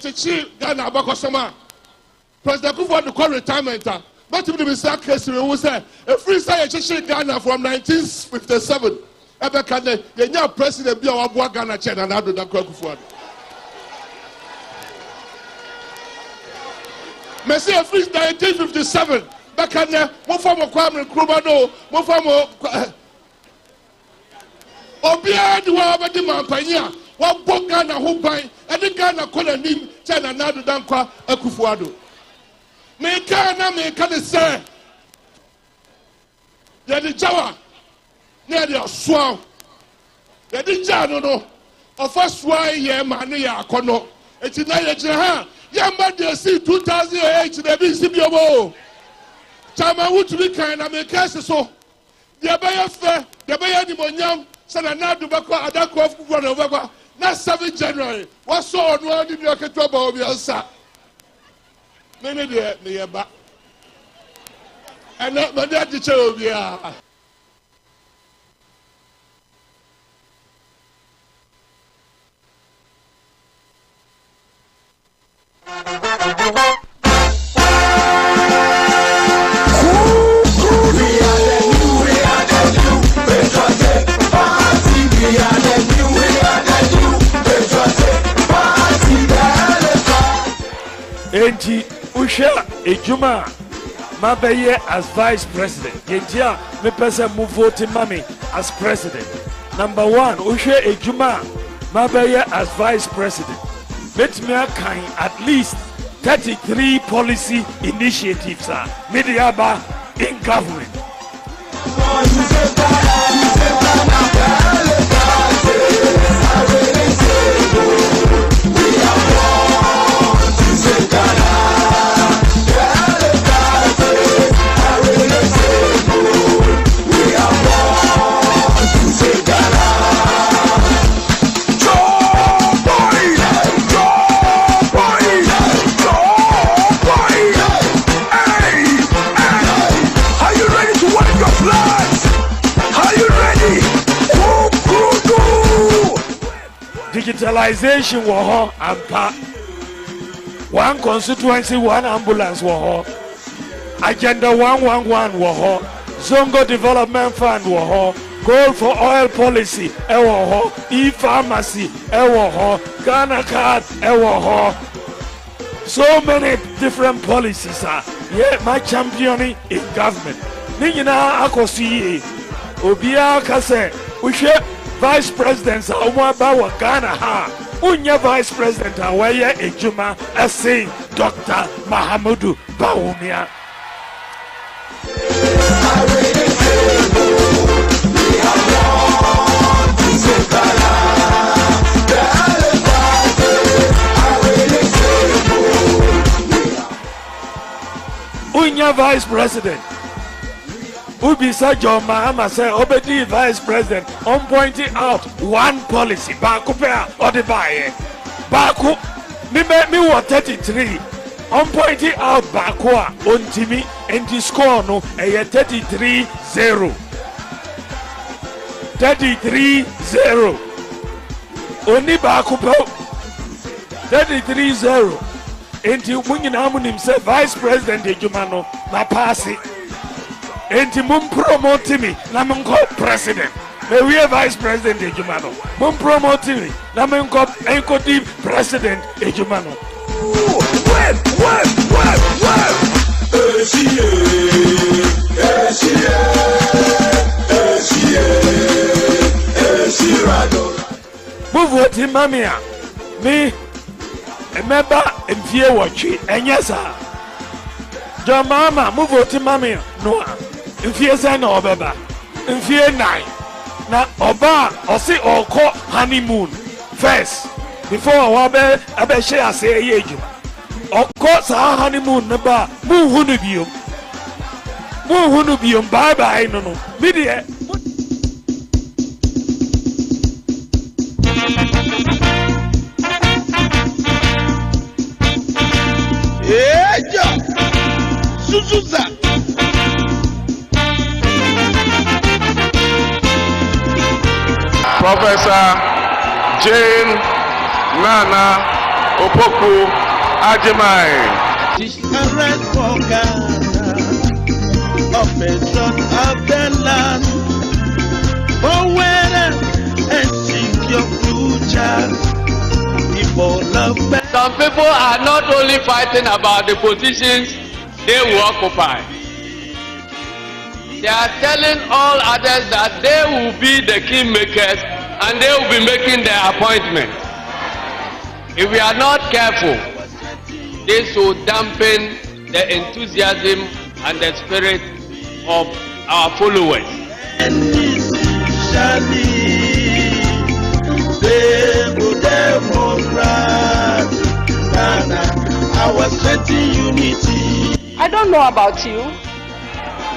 Chichi Ghana Bakosoma. President Kufuor to call retirement. But to be Mr. Casey, who said a free say Chichi Ghana from 1957. Ever can the new president be our Ghana chain and out of the Kufuor. Messi a free 1957. Back on there, one form of Kwame Nkrumah, one form of Obia, the one about the Mampania, one book Ghana who buy, and the Ghana call name, China Nadu Dankwa, Akufuado. Make Ghana say, you're the Jawa, near the Swam, you're the Jano, of us why ye mania kono, it's in Nigeria, Yamba de see 2008, the BCBO. Chama would be kind of make cases so. The Abaya fair, the Abaya di Monyam, Sanana Dubako, Adako of Kufuor, not 7 January. What's so on one in your trouble of your son? Many near back. And not my dad to show me. Enti Usha Ejuma Mabeye as vice president. Yentia me pesa mu vote mami as president. Number 1, Usha Ejuma Mabeye as vice president. Bet me kind at least 33 policy initiatives are Mediaba in government. Digitalization war and one constituency, one ambulance war. Agenda 111 war. Zongo Development Fund war. Goal for oil policy war. E-pharmacy war. Ghana card war. So many different policies are. Yeah, my championing in government. Nina akosi Obia kase. We should vice presidents are about Ghana ha. Unya vice president awaya Ejuma say Dr. Mahamudu Bawumia. Unya vice president. Ubisa John Mahama say Obedi vice president on pointing out one policy. Baku pair or the buy. Baku me what 33. On pointing out Bakua on Timmy and the score no a 33-0. 33-0. Only Baku 33-0. Until Wingin Amun himself vice president Ejumano na passing. Enti mum promote me na munko president. Me we vice president Ejumano. Mum promote me na munko enko deep president Ejumano. Move what him mamia. Me remember mfie watchi enyesa. John Mama move what him mamia. No. Mfie say na obeba mfie 9 na oba osi oko honeymoon first before wabe share say ejuma oko sa honeymoon na ba mu hunu biom bye bye no me de eja suzuza Professor Jane Nana Opoku Ajimai. Arrest for Ghana, a patron of the land. Forward and seek your future. People love me. Some people are not only fighting about the positions they will occupy. They are telling all others that they will be the kingmakers and they will be making their appointment. If we are not careful, this will dampen the enthusiasm and the spirit of our followers. I don't know about you,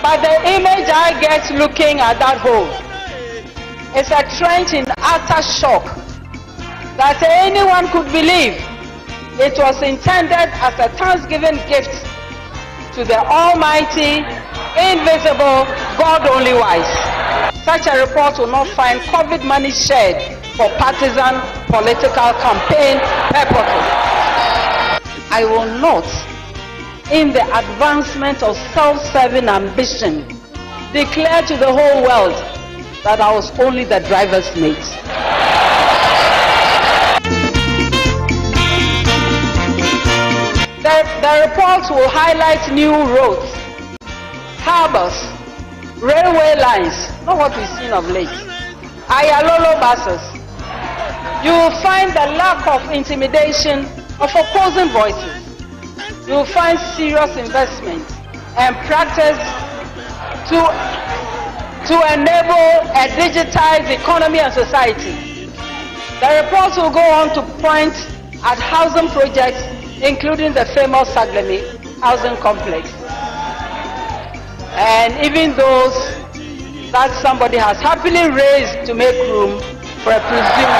but the image I get looking at that hole is a trench in utter shock that anyone could believe it was intended as a Thanksgiving gift to the Almighty, invisible, God only wise. Such a report will not find COVID money shared for partisan political campaign purposes. I will not, in the advancement of self-serving ambition, declare to the whole world that I was only the driver's mate. The report will highlight new roads, harbors, railway lines, not what we've seen of late, Ayalolo buses. You will find the lack of intimidation of opposing voices. You will find serious investment and practice to enable a digitized economy and society. The report will go on to point at housing projects, including the famous Saglemi housing complex, and even those that somebody has happily raised to make room for a presumed.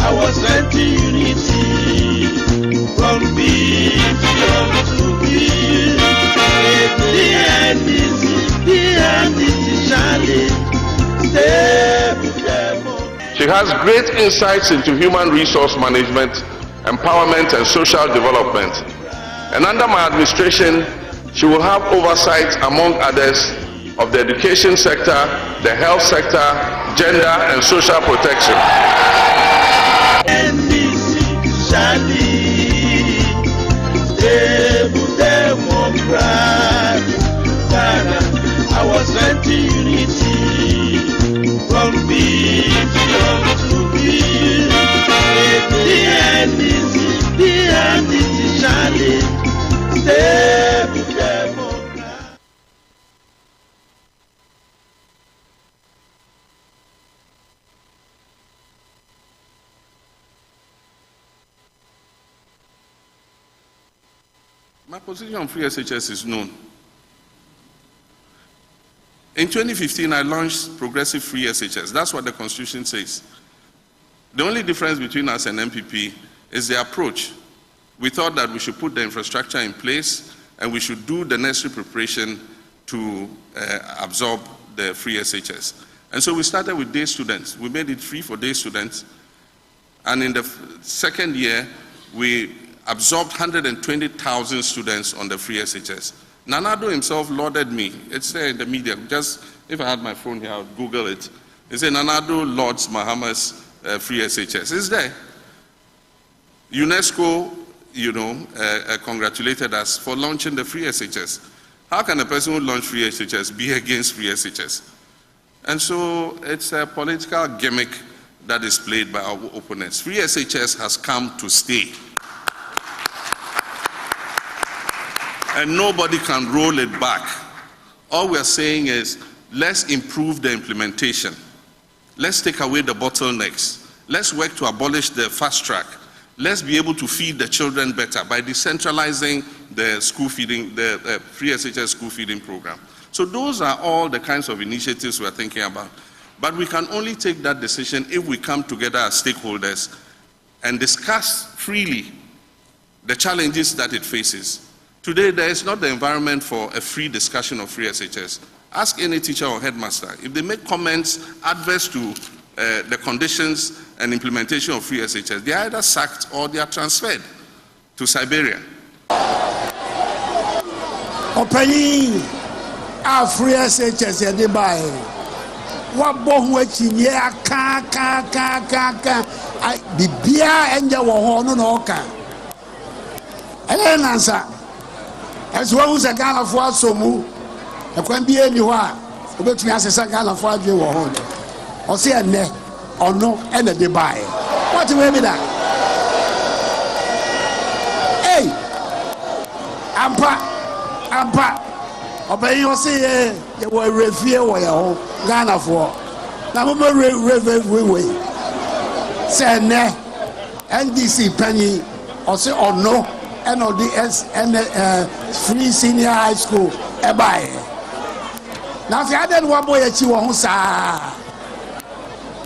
I was anti-unity from being to be. She has great insights into human resource management, empowerment, and social development. And under my administration, she will have oversight, among others, of the education sector, the health sector, gender, and social protection. I was anti-unity from being to be. The NDC shall stay Democrat. My position on free SHS is known. In 2015, I launched Progressive Free SHS. That's what the Constitution says. The only difference between us and MPP is the approach. We thought that we should put the infrastructure in place and we should do the necessary preparation to absorb the free SHS. And so we started with day students. We made it free for day students. And in the second year, we absorbed 120,000 students on the free SHS. Nanado himself lauded me. It's there in the media. Just, if I had my phone here, I would Google it. He said, Nanado lauds Mahama's free SHS. It's there. UNESCO, congratulated us for launching the free SHS. How can a person who launched free SHS be against free SHS? And so it's a political gimmick that is played by our opponents. Free SHS has come to stay. And nobody can roll it back. All we're saying is, let's improve the implementation. Let's take away the bottlenecks. Let's work to abolish the fast track. Let's be able to feed the children better by decentralizing the school feeding, the free SHS school feeding program. So those are all the kinds of initiatives we're thinking about. But we can only take that decision if we come together as stakeholders and discuss freely the challenges that it faces. Today, there is not the environment for a free discussion of free SHS. Ask any teacher or headmaster. If they make comments adverse to the conditions and implementation of free SHS, they are either sacked or they are transferred to Siberia. Opening our free SHS at the buy. What bohuachi ya ka bibia enja wo no no ka. Answer. As well as a Ghana for so move. A can be anywhere. Obet me as a Ghana for you or say a ne or no and a debay. What do we mean that? Hey, Ampa, obey you say you were review or your Ghana for. Now, we say ne NDC penny or say or no. NODS and free senior high school. Bye. Now, if you had one boy at you, I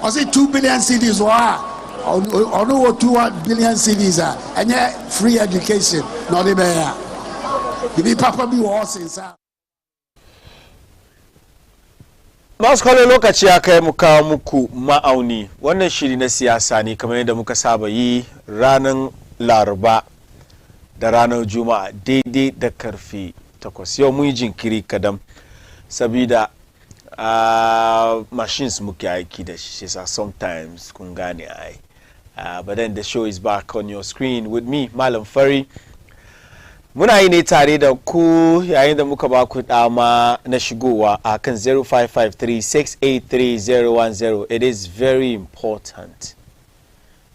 say 2 billion cities or no 2 billion cities and yet free education. Not the bear. The papa be horses. Maskalo lokaci ya kai muka muku ma'auni. Wannan shiri na siyasa ne kamar yadda muka saba yi ranar Laraba da ranar Juma'a daidai da karfe 8. Yau mun yi jinkiri kadam sabida machines muke aiki da shi sa sometimes kun gane ai. But then the show is back on your screen with me, Malam Fari. Muna yi ne tare da ku yayin da muka ba ku dama na shigowa a kan 0553683010. It is very important.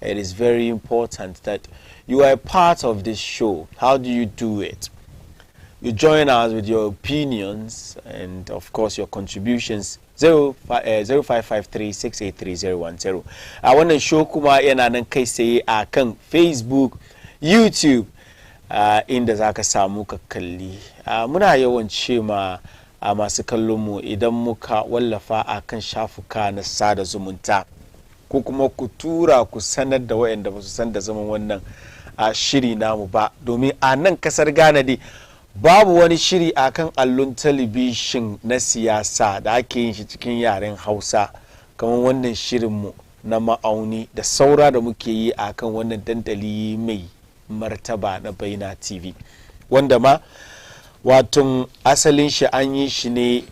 It is very important that you are a part of this show. How do you do it? You join us with your opinions and, of course, your contributions. 0553683010. A wannan show kuma yana nan kai sai a kan Facebook, YouTube, inda zaka samu ka kalli. Muna yawan ce ma masu kallon mu idan muka wallafa a kan shafuka na sada zumunta ko kuma ku tura ku sanar da waɗanda ba su san da zaman wannan shiri namu ba, domin a nan kasar Ghana dai babu wani shiri akan allon talabishin na siyasa da ake yin shi cikin yaren Hausa kamar wannan shirinmu na ma'auni da saura da muke yi akan wannan dandali mai martaba na Baina TV, wanda ma watun asalin shi an yi shi ne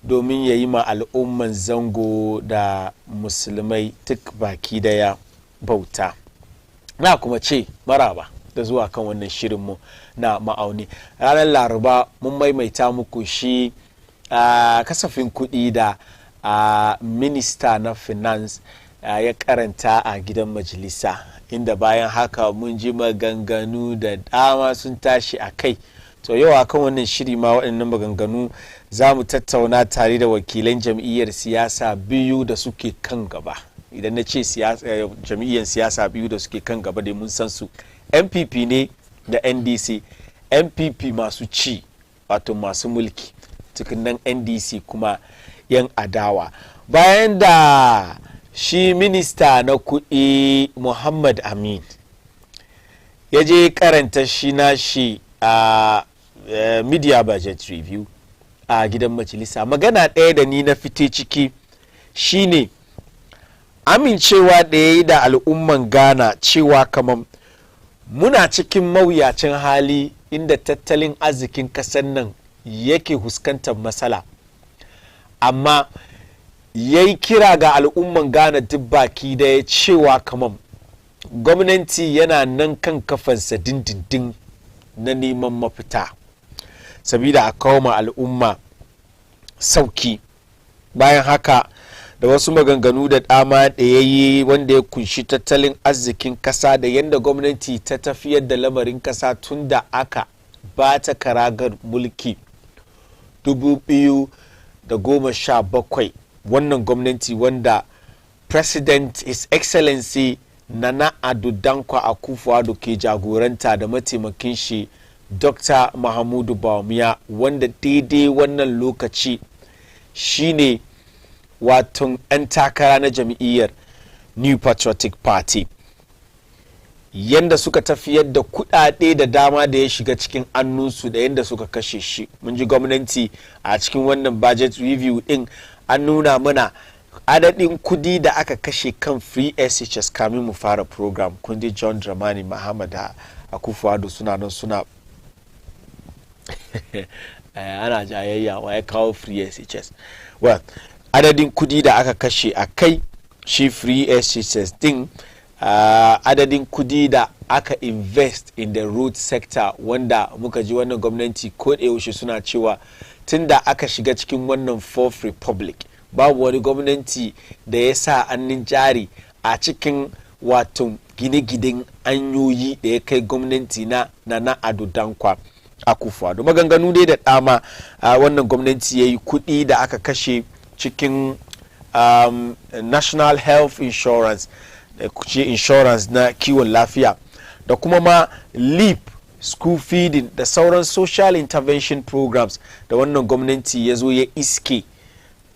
domin ya yi ma al'umman zango da musulmai duk baki daya bauta. Na kuma ce maraba da zuwa kan wannan shirinmu na ma'auni. Ranar Laraba mun maimaita muku shi kasafin kuɗi da minista na finance ya karanta a gidan majalisa, inda bayan haka mun ji maganganu da dama sun tashi a kai. To yau akan wannan shiri ma waɗannan maganganu za mu tattauna tare da wakilan jam'iyyar siyasa biyu da suke kan gaba. Idan na ce jam'iyyar siyasa biyu da suke kan gaba dai mun san su, MPP ne da NDC. MPP masu ci wato masu mulki, cikin nan NDC kuma yan adawa. Bayan da shi minista na kuɗi Muhammad Amin ya je karanta shi na shi a media budget review a gidan majalisa, magana ɗaya da ni na fite ciki shine amincewa da ya yi da al'umman Ghana cewa kamar muna cikin mawuyacin hali inda tattalin arzikin ƙasar nan yake huskantar matsala, amma ya yi kira ga al'umman Ghana duk baki da ya cewa kamar gwamnati yana nan kan kafansa dindindin na neman mafita sabida a kawo ma al'umma sauki. Bayan haka da wasu maganganu da dama da ya yi wanda ya kunshi tattalin arzikin kasa da yadda gwamnati ta tafiyar da lamarin kasa tun da aka ba ta karagar mulki 2017, wannan gwamnati wanda President His Excellency Nana Addo Dankwa Akufo-Addo ke jagoranta da mataimakin shi Dr. Mahamudu Bawumia, wanda daidai wannan lokaci shine waton 'yan takara na jam'iyyar New Patriotic Party. yanda suka tafiyar da kudade da dama da ya shiga cikin annunsu da yanda suka kashe shi. Mun ji gwamnati a cikin wannan budget review din an nuna mana adadin kudi da aka kashe kan free SHS kamin mu fara program. Kun ji John Dramani Mahama da Akufo-Addo suna nan suna ana jayayya wa ya kawo free SHS. Well, adadin kudi da aka kashe a kai shi free SHS din, adadin kudi da aka invest in the road sector, wanda muka ji wannan gwamnati ko da yaushe suna cewa tunda aka shiga cikin wannan fourth republic babu wani gwamnati da ya sa annin jari a cikin wato gine-ginen hanyoyi da ya kai gwamnati na Ado Dankwa Akufo-Addo. Maganganu dai da dama wannan gwamnati ya yi kudi da aka kashe cikin national health insurance, insurance na kiwon lafiya, da kuma ma LEAP, school feeding da sauran social intervention programs da wannan gwamnati ya zo ya iske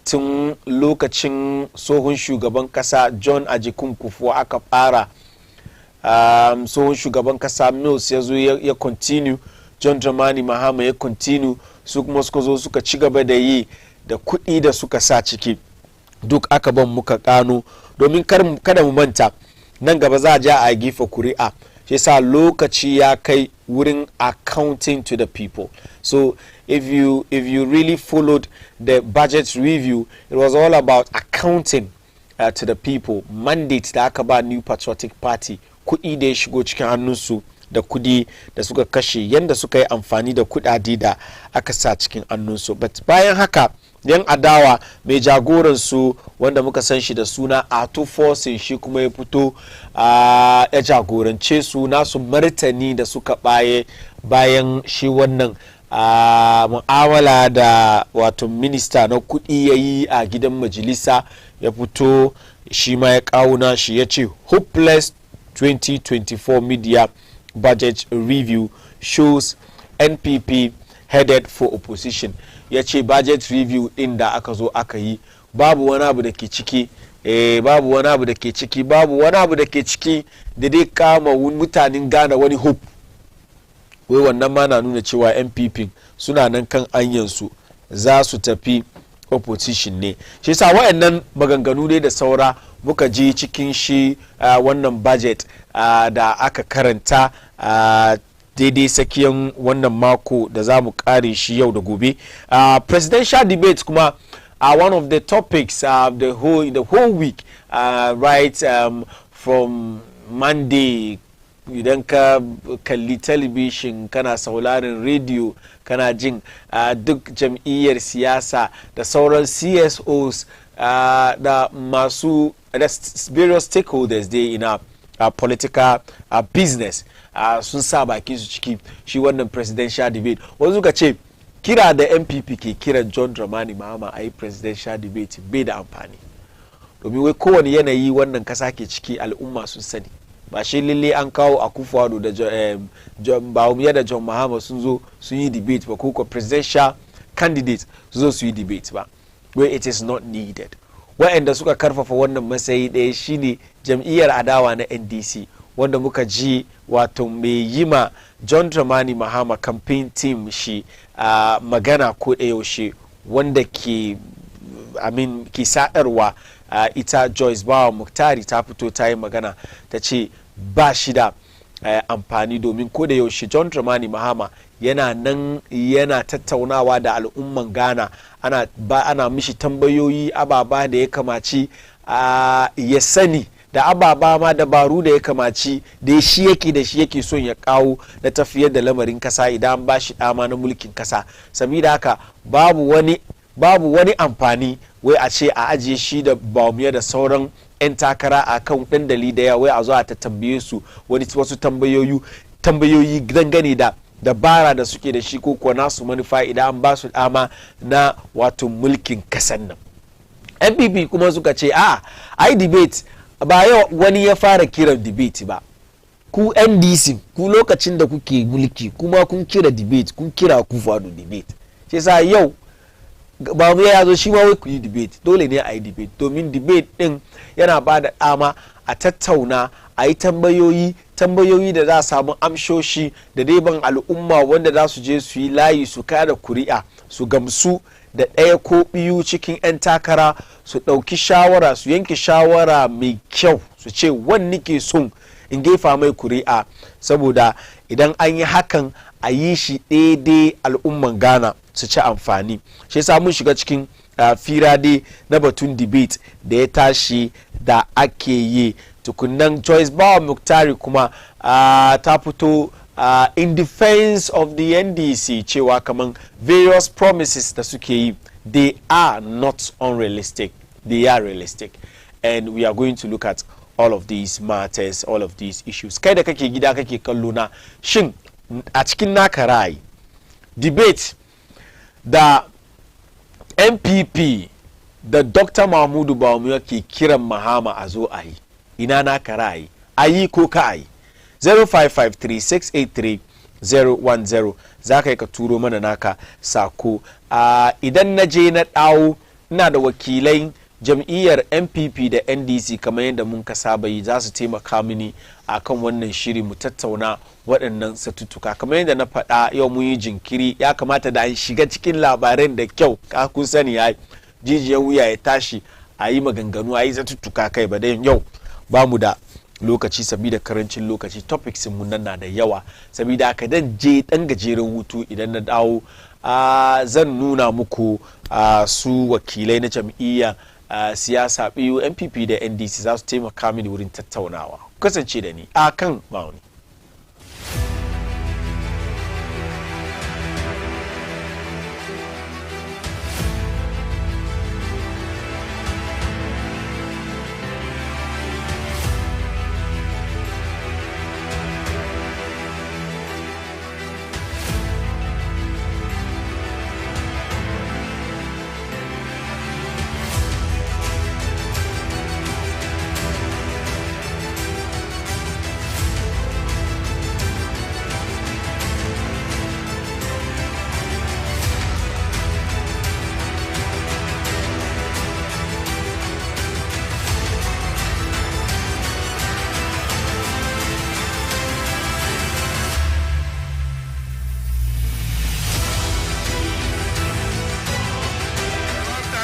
tun lokacin tsohon shugaban kasa John Ajikun Kufuor aka fara. Tsohon shugaban kasa Mills ya zo ya continue, John Dramani Mahama ya continue, su kuma suka zo suka ci gaba da yi da kuɗi da suka sa ciki duk aka ban muka kano, domin kada mu manta nan gaba za a ja a gifa kuri'a, shi yasa lokaci ya kai wurin accounting to the people. So if you really followed the budget review, it was all about accounting to the people. Mandate da aka ba New Patriotic Party, kuɗi da ya shigo cikin hannunsu da kudi da suka kashe, yanda suka yi amfani da kudade da aka sa cikin hannunsu. But bayan haka yan adawa mai jagoransu wanda muka san shi da suna Ato Forcing, shi kuma ya fito ya jagorance su nasu martani da suka bayan shi wannan mu'amala da wato minista na kudi ya yi a gidan majalisa. Ya fito shi ma ya kawo shi ya ce hopeless 2024 media budget review shows NPP headed for opposition. Ya ce budget review din da aka zo aka yi babu wani abu da ke ciki, babu wani abu da ke ciki, babu wani abu da ke ciki da dai kama mutanen Ghana wani hope. Wai wannan ma na nuna cewa NPP suna nan kan anyansu za su tafi opposition ne. Shi yasa waɗannan maganganu ne da saura muka je cikin shi wannan budget da aka karanta daidai sakiyan wannan mako da za mu kare shi yau da gobe. Presidential debate kuma one of the topics in the whole week, right, from Monday. Idan ka kalli television, kana sauraron radio, kana jin duk jam'iyyar siyasa da sauran CSOs da masu various stakeholders dai in a political business sun sa baki su ciki shi wannan presidential debate. Wanzu ka ce kira da NPP ke kiran John Dramani Mahama a yi presidential debate bai da amfani, domin wai kowane yanayi wannan kasa ke ciki al'umma sun sani. Ba shi lalle an kawo Akufo-Addo da John da John Mahama sun zo sun yi debate ba, ko presidential candidate su zo su yi debate ba, where it is not needed. Wa'anda suka karfafa wannan matsayi ɗaya shine jam'iyyar adawa na NDC, wanda muka ji wato mai yi ma John Dramani Mahama campaign team shi magana ko da yaushe, wanda ke sadarwa ita Joyce Bawa Muktari ta fito ta yi magana ta ce ba shi da amfani, domin ko da yaushe John Dramani Mahama yana nan yana tattaunawa da al'umman Ghana, ana mishi tambayoyi ababa da ya kamaci ya sani da ababa ma dabaru da ya kamaci da shi yake son ya kawo na tafiyar da lamarin kasa idan ba shi dama na mulkin kasa. Sabida haka babu wani amfani wai a ce a ajiye shi da Bawumia da sauran 'yan takara a kan ɗan dalili wai a zo a ta tambaye su wasu tambayoyi dangane da dabara da suke da shi ko kuwa nasu manufa idan an ba su dama na wato mulkin kasan nan. NPP kuma suka ce ai debate ba yau wani ya fara kiran debate ba. Ku NDC ku lokacin da kuke mulki kuma kun kira debate, kun kira Akufo-Addo debate. Shi yasa yau Bawumia ya zo shi ma wai ku yi debate, dole ne a yi debate, domin debate din yana ba da dama a tattauna, a yi tambayoyi tambayoyi da za a samu amshoshi da dai ban al'umma wanda za su je su yi layi su kada kuri'a su gamsu da ɗaya ko biyu cikin 'yan takara su ɗauki shawara su yanke shawara mai kyau su ce wani ke son in gefa mai kuri'a saboda idan an yi hakan a yi shi daidai al'umman Ghana su ci amfani shi yasa mun shiga cikin fira dai na batun debate da ya tashi da ake yi tukunan Joyce Bawa Muktari kuma ta fito in defense of the NDC cewa kaman various promises da suke yi they are not unrealistic, they are realistic, and we are going to look at all of these matters, all of these issues. Kai da kake gida kake kallo na shin a cikin naka ra'ayi debate da MPP da Dr. Mahmudu Bawumia ke kiran Mahama a zo a yi ina naka ra'ayi a yi ko ka a yi 0553-683-010 za ka yi ka turo mana naka sako idan na je na dawo ina da wakilai jam'iyyar MPP da NDC kamar yadda mun ka saba yi za su taimaka mini akan wannan shiri mu tattauna waɗannan satuttuka kamar yadda na faɗa yau mun yi jinkiri ya kamata da an shiga cikin labaran da kyau ka kun sani ya jijiyar wuya ya tashi a yi maganganu a yi satuttuka kai ba dai yau ba mu da lokaci sabida karancin lokaci topics mun nan na da yawa sabida haka dan je dan gajeren hutu idan na dawo zan nuna muku su wakilai na jam'iyya siyasa biyu MPP da NDC za su taimaka mini wurin tattaunawa kasance da ni akan Auni.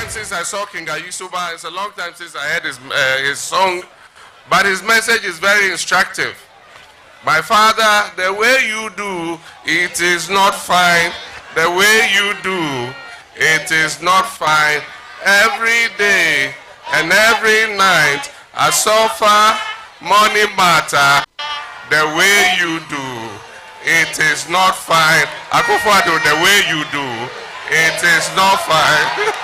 Since I saw King Ayusuba, it's a long time since I heard his song, but his message is very instructive. My father, the way you do, it is not fine. The way you do, it is not fine. Every day and every night, I suffer money matter. The way you do, it is not fine. Akufo-Addo, the way you do, it is not fine.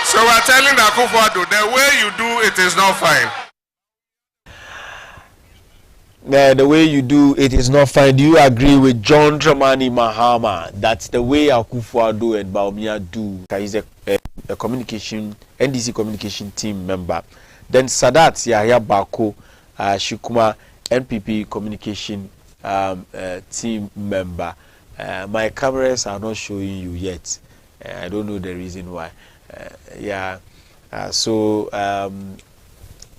So we're telling Akufo-Addo, the way you do it is not fine. The way you do it is not fine. Do you agree with John Dramani Mahama that the way Akufo-Addo and Bawumia do? He's a communication NDC communication team member. Then Sadat Yahya Bako, Shikuma NPP communication team member. My cameras are not showing you yet. I don't know the reason why. So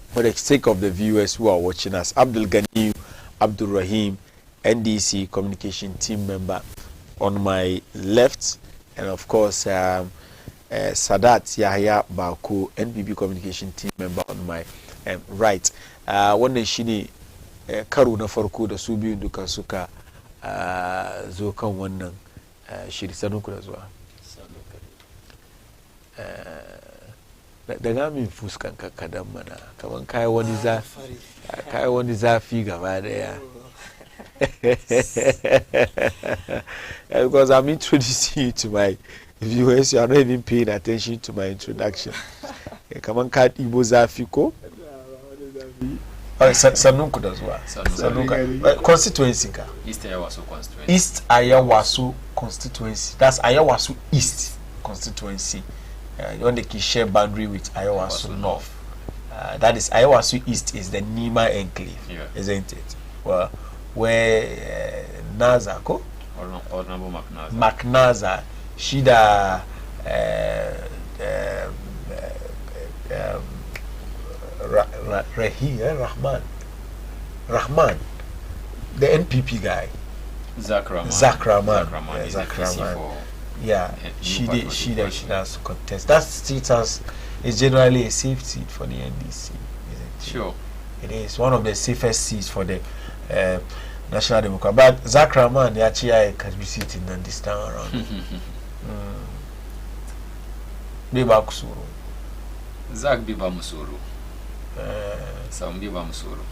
for the sake of the viewers who are watching us, Abdul Ghani Abdul Rahim, NDC communication team member on my left, and of course Sadat Yahya Bako, NPP communication team member on my right. Wannan shine karo na farko da su biyu duka suka zo kan wannan shiri. Sanunku da zuwa. Daga min fuskan kadan mana kaman kai wani zafi gaba daya. Because I'm introducing you to my viewers, you are not even paying attention to my introduction. Kaman ka ɗibo zafi ko? Sanunku da zuwa. Constituency ka? East Ayawaso constituency. East Ayawaso constituency. That's Ayawaso East constituency. The one that can share boundary with Ayawaso North. That is Ayawaso East is the Nima enclave, isn't it? Well, where Naza ko? Honorable McNaza. McNaza, Shida Rahman, the NPP guy. Zach Rahman. Zach Rahman. Yeah, she does contest. That seat is generally a safe seat for the NDC, isn't it? Sure. It is one of the safest seats for the National Democrat. But Zach Rahman, actually, can be sitting in this town around. Biba Kusuru. Zach Biba Musuru. Some Biba Musuru.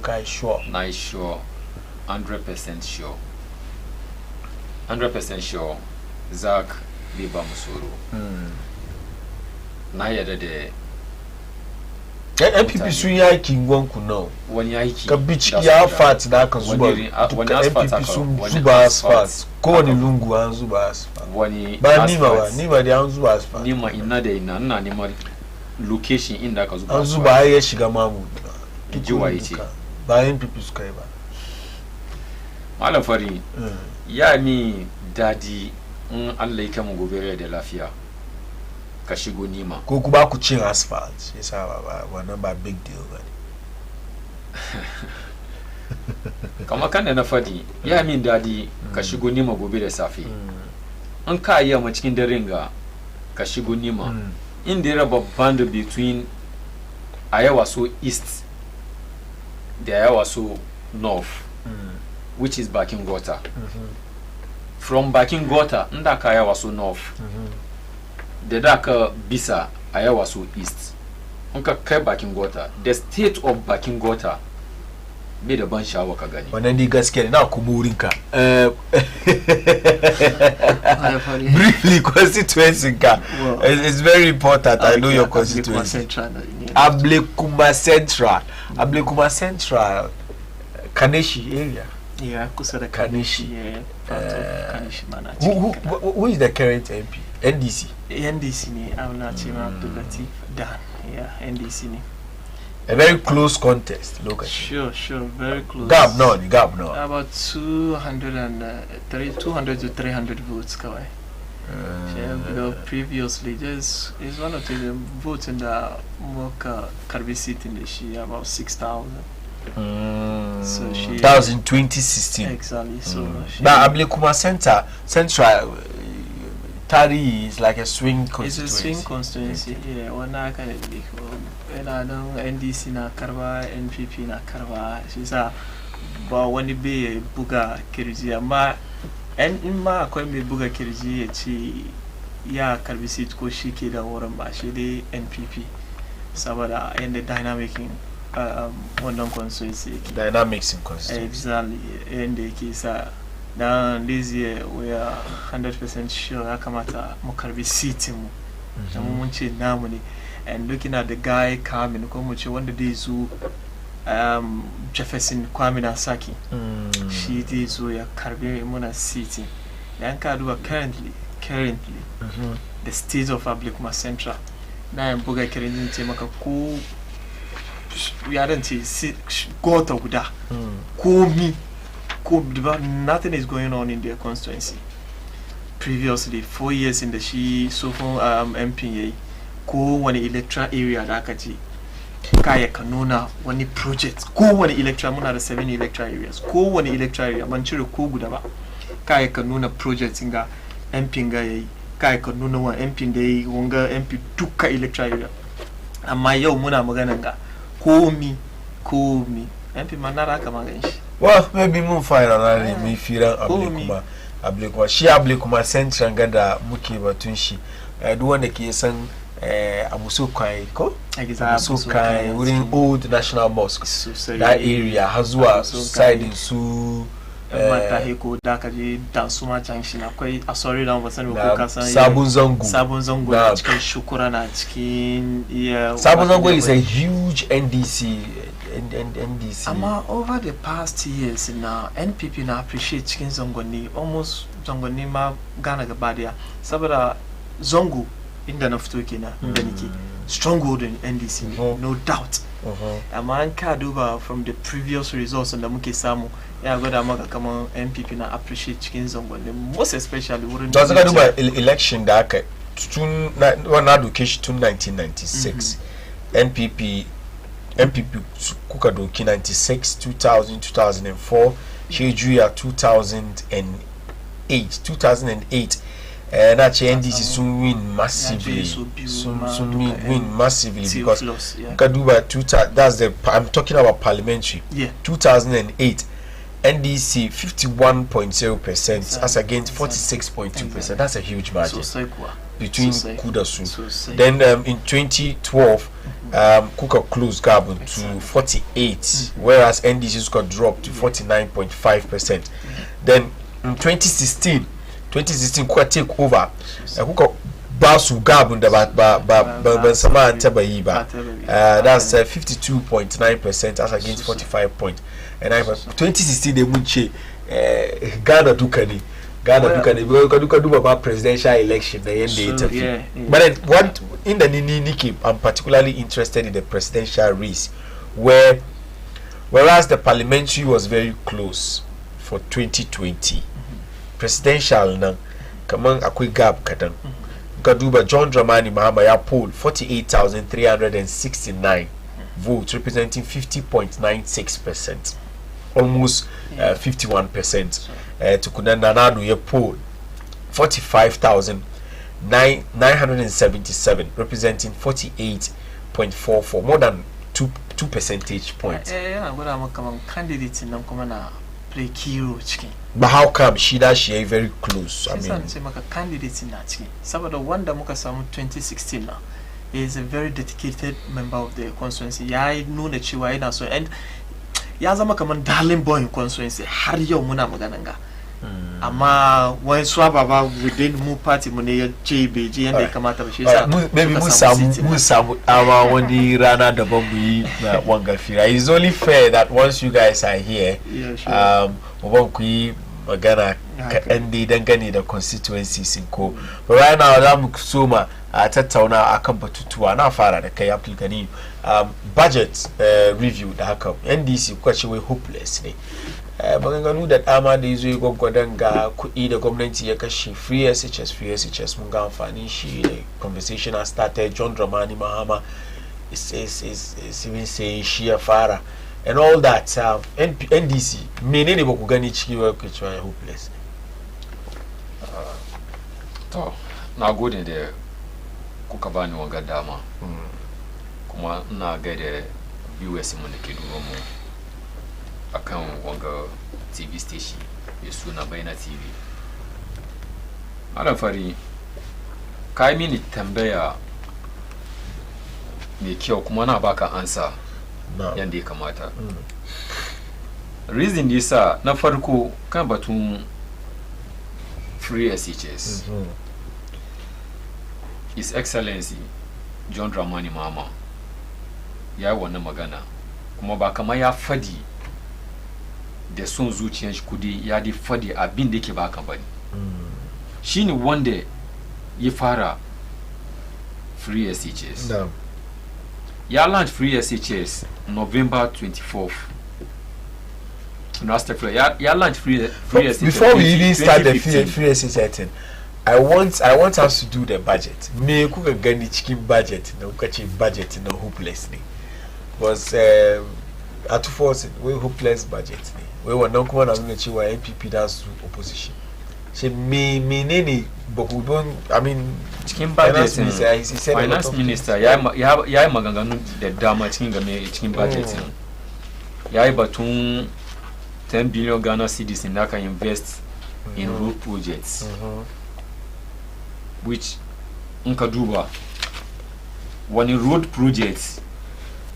Kai sure. Nice sure. 100% sure. 100% sure. Zach Biba Musuru. Na yada de MPP sun yaki wanku now. Wani yaki. Ka bici ya fat da aka zuba. Wani asfalt sun zuba asfalt. Ko wani lungu an zuba asfalt. Wani ba nima da an zuba asfalt. Nima ina da ina nima location inda aka zuba. An zuba ya shiga mamu. Jiwa yace. Ba MPP suka yi ba. Malam Fari. Ya ni dadi in Allah ya kama gobe da lafiya. Ka shigo nima ko ku ba ku cin asphalt yasa ba wannan ba big deal ba kama kan da na fadi ya min dadi ka shigo nima gobe da safe an ka yi ma cikin daren ga ka shigo nima in da raba band between Ayawa so east da Ayawa so north which is Bakin Gota from Bakin Gota nda ka Ayawa so north the daka bisa Ayawa so east onka kai Bakin Gota the state of Bakin Gota bai da ban shawa ka gani wannan ni gaskiya na kuma wurin ka briefly constituency ka it's very important. I know your constituency. Ablekuma Central Kaneshi area. Yeah, Kusada Kaneshi. Who is the current MP? NDC. NDC ni Auni Abdul Latif Dan. Yeah, NDC ni. A very close contest locally. Sure, very close. Gap no. About 200 to 300 votes, Kawai. Because previously, there's one of the votes in the Moka Karbi seat in the she about 6,000. So she. That was in 2016. Exactly. So. But Ablekuma Central. Tari is like a swing constituency. It's a swing constituency, yeah. One I can and I know NDC na karba, NPP na karba. She's a but when it be a buga kiriji, ma and in ma when me buga kiriji, she ya karbi seat ko she kida oran ba she the NPP. Sabada and the dynamic in one constituency. Dynamics in constituency. Exactly, and the case now this year we are 100% sure Akamata Mokarbi seating and looking at the guy coming one of these who Jefferson Kwame Nasaki she is who are Karbi Mona seating Yankadua currently the state of Ablekuma Central now I'm Boga Kerin Temaka ko we aren't see go to Guda ko me. Nothing is going on in their constituency. Previously, 4 years in the MPA, go one electoral area Dakati, Kaya Kanuna, one project, go one electoral, one of the 7 electoral areas, go one electoral area, Manchuru Kugudaba, Kaya Kanuna project in MPinga, Kaya Kanuna, one MP, Wonga MP, Duka electoral area. And my yo Muna Mogananga, call me, MP Manara Kamaganshi. Well, maybe more finally me feel Ablekuma. She Ablekuma Central gada muki batunshi. Do one the case and Amusukai ko? Amusukai within old National Mosque. That area has side in Su Matahiko Dakaji Dansuma Junction. Sorry, down was Sabunzongo. Shukurana Chicken. Yeah, Sabunzongo is a huge NDC. NDC. Over the past years now, NPP na appreciate chicken zongoni almost zongoni ma Ghana gabadia. Sabara zongo in the Noftukina, Beniki. Stronghold in NDC, no doubt. amma an ka duba from the previous results da muke samu ya gwada maka kamar MPP na appreciate cikin zangonin most especially wurin da zaka duba election da aka tun wannan doke shi tun 1996 MPP kuka doki 96 2000 2004 shi juya 2008 na ce NDC sun win massively win massively because kuka duba I'm talking about parliamentary 2008 NDC 51.0% as against 46.2%. That's a huge margin between Kudasu. Then in 2012, Kuka closed Gabon to 48, whereas NDC's got dropped to 49.5%. Then in 2016, Kuka take over. Kuka basu Gabon ba sama antaba yi ba. That's 52.9% as against 45.9%. 2016 they munche Ghana dukani because duba ba presidential election na yende interview. But then what in the Niki, I'm particularly interested in the presidential race, whereas the parliamentary was very close for 2020. Presidential na kaman akwai gap kadan. Kaduba John Dramani Mahama ya poll 48,369 votes representing 50.96%. Almost 51%. To Nanadu ye poll 45,977 representing 48.44, more than 2 percentage points. Candidates in them play key role. But how come she very close? I mean, candidates in that. Some of the one that Muka Samu 2016 now is a very dedicated member of the constituency. Yeah, I know that she was in so and Yazama come darling boy in constituency. Haryo Muna Magananga. Ama when swababa within mu party mune JBG and they come out of she maybe Musa our one rana the bomb wanga fira. It's only fair that once you guys are here, magana and dangane da constituencies in ko. But right now zamu soma tattauna akan batutuwa na fara da kai Abdul Gani budget review da haka NDC kuka ce wai hopeless ne. Maganganu da dama da yazo gwaggwadan ga kuɗi da gwamnati ya kashe free SHS mun ga amfani shi da conversation has started. John Dramani Mahama is even saying shi ya fara and all that. NDC menene ba ku gani ciki wa ku cewa hopeless to na gode da kuka bani wanga dama kuma ina gaida US mun da ke duba mu akan wanga TV station mai suna Baina TV. Malam Fari, kai mini tambaya mai kyau kuma na baka ansa yanda ya kamata. Reason yasa na farko kan batun free SHS. His Excellency John Dramani Mahama ya yi wannan magana kuma ba kama ya fadi da son zuciyar shi kudi ya di fadi abin da yake baka bane. Shine wanda ya fara free SHS. Ya launch free SHS November 24th. No, ya launch free SHS. Before we even start the free SHS thing, I want us to do the budget. Me kuka gani cikin budget na kuka ce budget na hopeless ne. Was at force we hopeless budget ne. We wannan kuma na nuna cewa MPP da su opposition. She menene bakudon I mean cikin budget finance minister ya yi maganganu da dama cikin game cikin budget. Ya yi batun 10 billion Ghana cedis in that can invest in road projects. Which nka duba wani road projects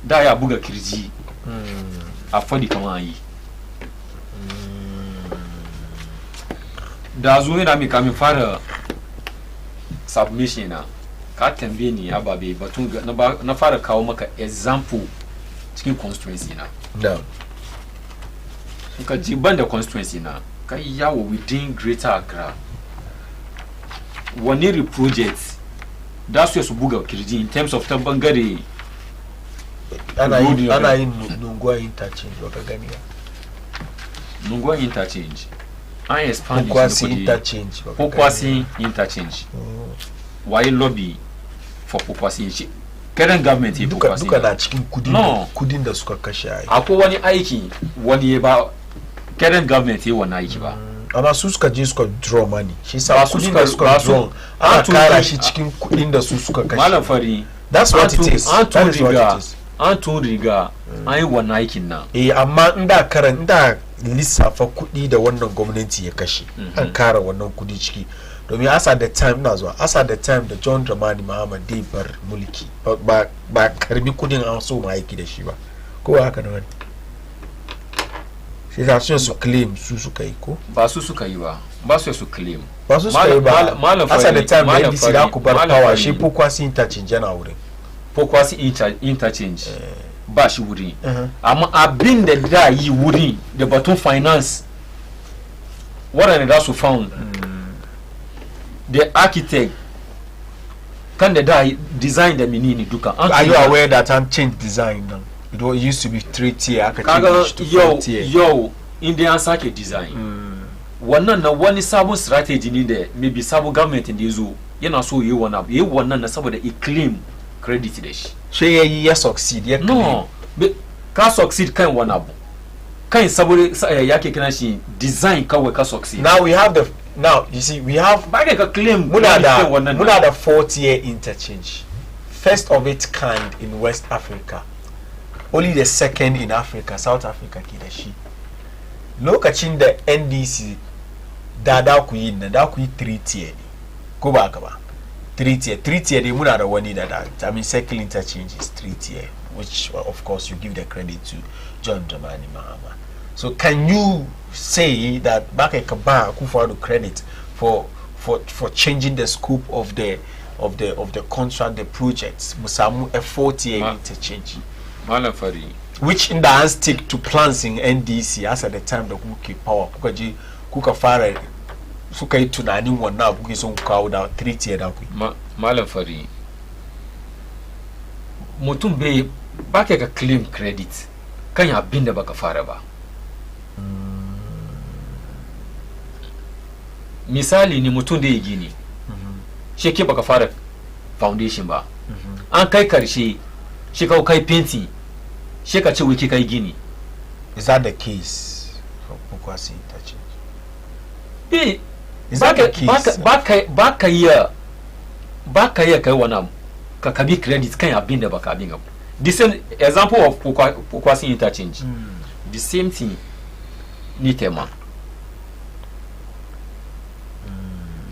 da ya buga kirji a fadi kama yi da zuwa da mi kamin fara submission na ka tambaye ni ababe batun na fara kawo maka example cikin constituency na nka jiban da constituency na kai yawo within Greater Accra wani project da su buga kirji in terms of ta bangare ana yin nungwa interchange baka gani ya nungwa interchange an expand Pokwasi interchange Pokwasi interchange why lobby for Pokwasi current government ya Pokwasi duka na cikin kudin da suka kashe ai akwai wani aiki wani ba current government ya wani aiki ba amma su suka je suka draw money shi sa kudin da suka draw ana kara shi cikin kudin da su suka kashe malam fari that's what it is an tun riga an yi wannan aikin nan amma inda lissafa kudi da wannan gwamnati ya kashe an kara wannan kudi ciki domin as at the time da John Dramani Mahama dai bar mulki ba karbi kudin an so ma aiki da shi ba ko haka ne wani sai za su claim su suka yi ko ba su suka yi ba ba su claim ba su suka yi ba as at the time da NDC da ku bar power shi Pokwasi interchange yana wurin Pokwasi interchange ba shi wuri amma abin da yi wuri da batun finance waɗanda da su found the architect kan da design da menene duka are you aware that I'm changed design now it used to be 3-tier aka change to 4-tier yo Indian sake design wannan na wani sabon strategy ne da maybe sabon government da yazo yana so yi wannan na saboda i claim credit da shi she ya succeed ya no ka succeed kan wani abu kan saboda yake kiran shi design kawai ka succeed now you see we have back a claim muna da 4-tier interchange, first of its kind in West Africa, only the second in Africa, South Africa ke da shi lokacin da NDC da ku yi 3-tier ne ko ba haka ba 3-tier ne muna da wani I mean second interchange is 3-tier, which of course you give the credit to John Dramani Mahama. So can you say that Baka Kaba Akufo-Addo credit for changing the scope of the contract, the projects, Musamu a 4-tier interchange, Malafari, which in the hand stick to plans in NDC as at the time the Kuki power Kukaji Kukafara Sukai tunani wana Kuki so kawo da 3-tier da ku Malafari mutum bai baka ka claim credit kan ya abin da baka fara ba. Misali ni mutum da ya gini shi ke baka fara foundation ba an kai karshe shi ka kai painting shi ka ce wiki kai gini. Is that the case for Pokwasi interchange? Is that the case? Baka iya kai wannan ka kabi credit kan abin da baka abin. The same example of Pokwasi interchange. The same thing ni tema.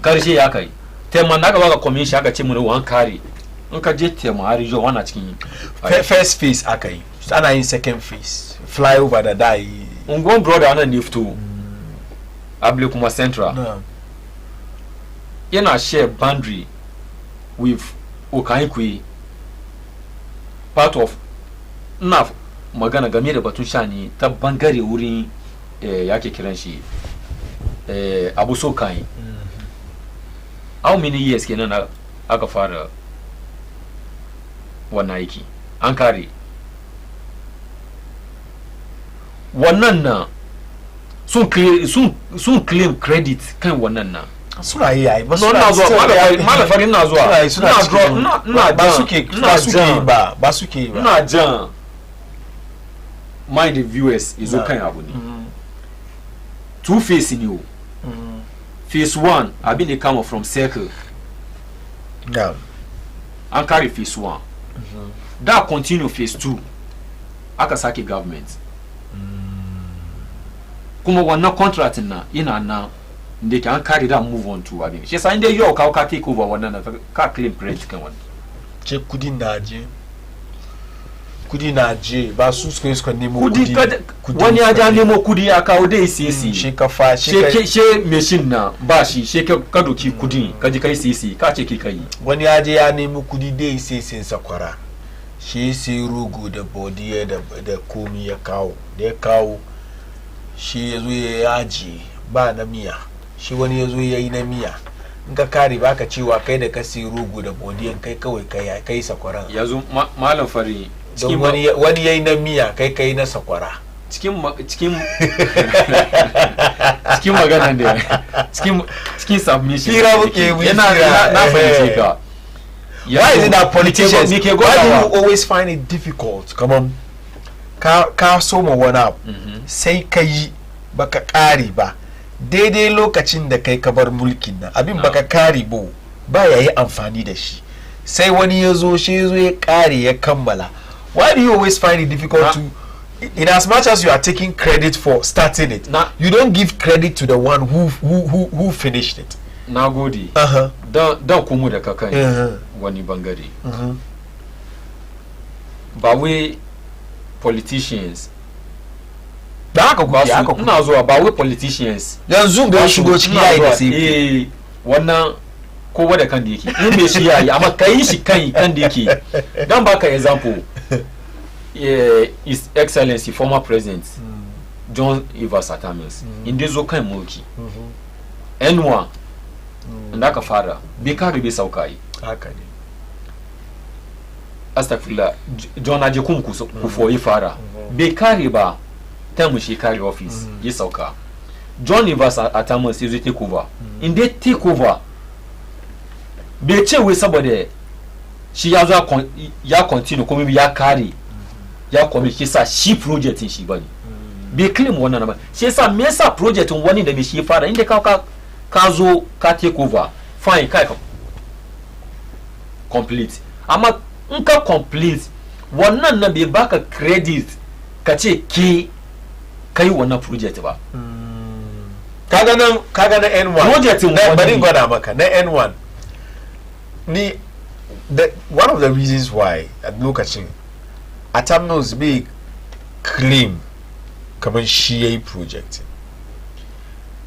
Karshe ya kai. Tema na gaba ga commission aka ce mun wan kare. In ka je tema har yo wana cikin first phase aka yi. Ana yin second phase. Fly over the die. Ungon brother ana nifto. Able kuma central. No. Yana share boundary with Okaikwe, part of na magana game da batun shani ta bangare wurin yake kiran shi Abu Sokai. How many years kenan aka fara wannan aiki an kare wannan na sun claim credit kan wannan na suna yi yayi ba suna zuwa malafari na zuwa ba suke ba ina jan mind the viewers izo kan abu ne two face ni o phase 1 abin dey come from circle an carry phase 1 that continue phase 2 aka sake government kuma wannan contract na ina na they can carry that move on to abin she say dey yo ka take over wannan ka claim credit kan wannan ce kudi na je ba su suka nemo kudi wani ya ja nemo kudi ya kawo dai sisi she ka fa she machine na ba shi she ka doki kudi ka ji kai sisi ka ce ki kai wani ya je ya nemo kudi dai sisi sakwara shi sai rogo da body da komi ya kawo da ya kawo shi yazo ya yaji ba na miya shi wani yazo yayi na miya in ka kare baka cewa kai da ka sai rogo da bodiyan kai kawai kai sakwaran yazo malam fari don wani yayi na miya kai na sakwara cikin magana da cikin submission yana na fahimce ka. Why is it that politicians, why do you always find it difficult? Come on, ka so ma wani abu sai ka yi baka kare ba daidai lokacin da kai ka bar mulkin nan abin baka kare ba ya yi amfani da shi sai wani ya zo ya kare ya kammala. Why do you always find it difficult to, in as much as you are taking credit for starting it, you don't give credit to the one who finished it? Na gode. Dan kuma da kakan wani bangare. Ba wai politicians da haka ina zuwa ba wai politicians yanzu da shigo ciki yayi da sai wannan kowa da kan da yake in bai shi yayi amma kai shi kan da yake dan baka example His Excellency former President John Evans Atta Mills inda zo kan mulki N1 inda aka fara bai kare bai sauka yi haka ne astagfirullah John Ajekun Kufuor ya fara bai kare ba ta mu shi kare office ya sauka John Evans Atta Mills ya zo take over inda take over bai ce wai saboda shi ya zo ya continue kuma ya kare ya komi shi sa shi project shi bane bai claim wannan ba shi yasa me yasa project wani da me shi fara inda ka zo ka take over fine kai ka complete amma in ka complete wannan na bai baka credit ka ce ke kai wannan project ba kaga nan N1 project na bari gwada maka na N1 ni one of the reasons why at lokacin Atta Mills bai claim kamar shi yayi project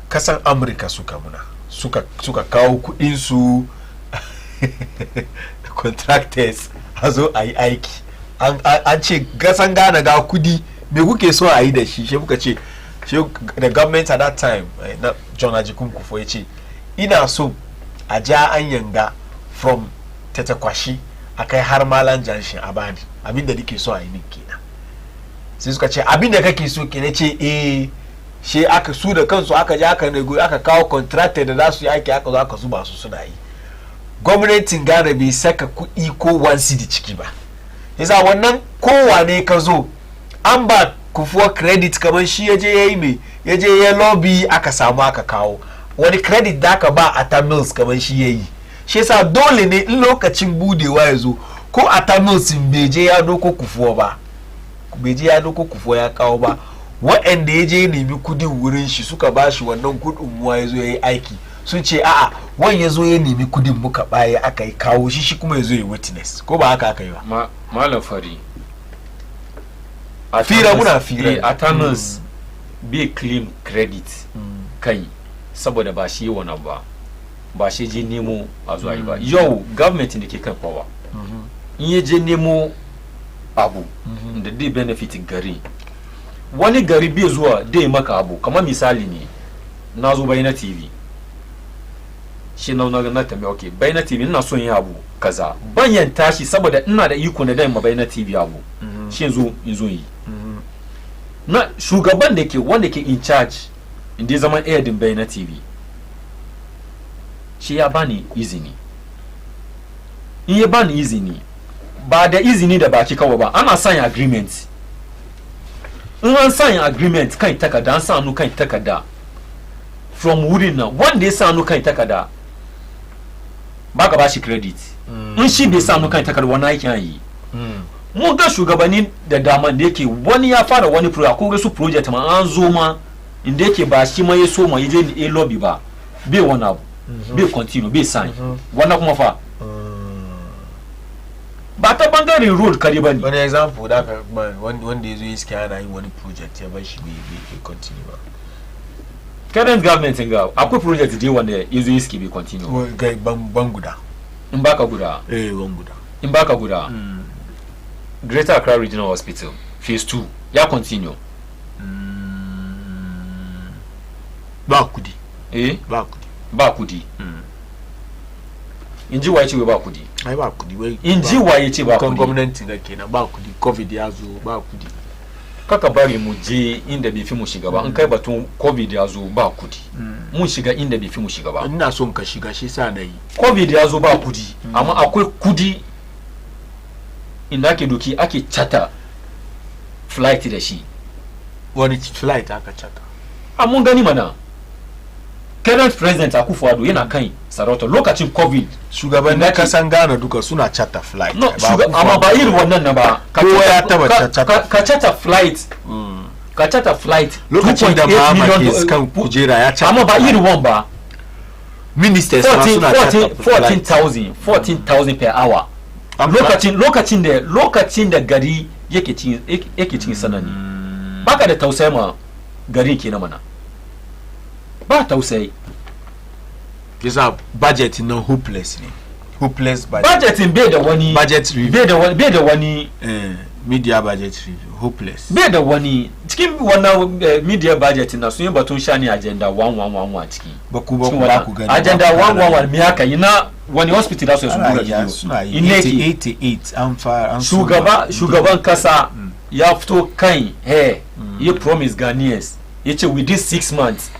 kasan Amurka suka kawo kudin su contractors a zo a yi aiki an ce gasan gane ga kudi me kuke so a yi da shi shi muka ce the government at that time na John Ajekun Kufuor ya ce ina so a ja an yanga from Tetekwashi a kai har Malam Janshin a bani abinda nake so a yi min kenan sai suka ce abinda kake so kenan ce she aka su da kansu aka je aka kawo contractor da za su yi aiki aka zo aka zuba su suna yi gwamnatin Ghana bai saka kuɗi ko 1 cedi ciki ba yasa wannan kowane ka zo an ba Kufuor credit kamar shi yaje yayi me yaje ya lobby aka samu aka kawo wani credit da aka ba Atta Mills kamar shi yayi shi yasa dole ne in lokacin budewa ya zo ko Atta Mills bai je ya doko Kufuor ba bai je ya doko Kufuor ya kawo ba waɗanda ya je nemi kudin wurin shi suka ba shi wannan gudunmuwa ya zo ya yi aiki sun ce a'a wani ya zo ya nemi kudin muka baya aka yi kawo shi kuma ya zo ya witness ko ba haka aka yi ba malam fari muna fira Atta Mills bai claim credit kai saboda ba shi wani ba shi je nemo a zuwa yi ba yau government da ke kan power in ya je nemo abu da dai benefit gari wani gari bai zuwa dai maka abu kamar misali ne na zo Bayyana TV shi na tambaye okay Bayyana TV ina son yin abu kaza banyan tashi saboda ina da iko na dai ma Bayyana TV abu shi yanzu yi na shugaban da ke wanda ke in charge inda zaman din Bayyana TV shi ya bani izini in ya bani izini ba da izini da baki kawai ba ana sanya agreement in an sanya agreement kan takarda an sa hannu kan takarda from wurin nan wanda ya sa hannu kan takarda baka ba shi credit in shi bai sa hannu kan takarda wani aikin yi mun ga shugabanni da daman da yake wani ya fara wani project ko su project ma an zo ma inda yake ba shi ma ya so ma yaje ni lobby ba bai wani abu bai continue bai sign wannan kuma fa ba ta bangaren road kare ba ne wani example da wanda ya zo yi suke ana yin wani project ya bar shi bai continue ba current government ga akwai project je wanda ya zo yi suke bai continue ban guda in baka guda ban guda in baka guda Greater Accra Regional Hospital phase 2 ya continue ba kudi ba kudi inji waye ce ba kudi ai ba kudi wai inji waye ce ba kudi gwamnati ga kenan ba kudi covid ya zo ba kudi kaka bari mu je inda bai fi mu shiga ba in kai batun covid ya zo ba kudi mun shiga inda bai fi mu shiga ba ina son ka shiga shi sa nayi covid ya zo ba kudi amma akwai kudi inda ake doki ake chata flight da shi wani flight aka chata a mun gani mana current president Akufo-Addo yana kan sarauta lokacin covid shugabannin kasan Ghana duka suna chata flight no amma ba irin wannan na ba kowa ya taba chata ka chata flight ka chata flight lokacin da Mahama ke kan kujera ya chata amma ba irin wannan ba ministers suna chata 14,000 per hour lokacin da gari yake cikin sanani baka da tausayi ma gari kenan mana ba tausayi kisa budget na hopeless budgeting bai da wani budget review bai da wani media budget review hopeless bai da wani cikin wannan media budget na sun yi batun shani agenda 1111 ciki ba ku gani agenda 111 me haka yi na wani hospital da su buga video ine 88 an fara shugaban kasa ya fito kan ya promise Ghanaians ya ce within 6 months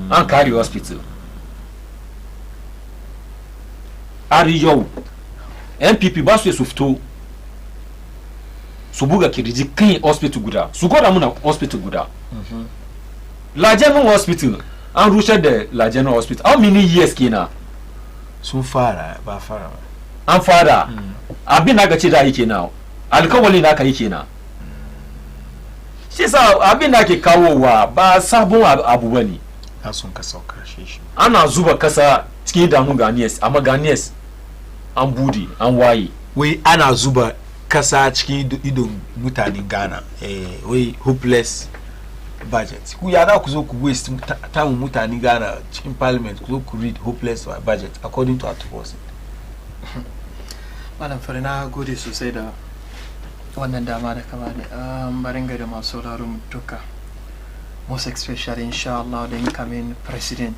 an kare hospital ari yau NPP ba su fito su buga kirji kan hospital guda su gwada muna hospital guda Lajenin hospital an rushe da Lajenin hospital how many years kenan sun fara ba fara an fara abin da aka ce da yi kenan alkawali da aka yi kenan shi sa abin da ake kawowa ba sabon abu bane sun ka sauka shi ana zuba kasa cikin damun Ghanaians amma Ghanaians an bude an waye wai ana zuba kasa cikin idon mutanen Ghana wai hopeless budget ku ya za ku zo ku waste tamun mutanen Ghana cikin parliament ku zo ku read hopeless budget according to Atubose malam farina gode sosai da wannan dama da kama da barin gari masu sauraro duka most especially inshallah the incoming president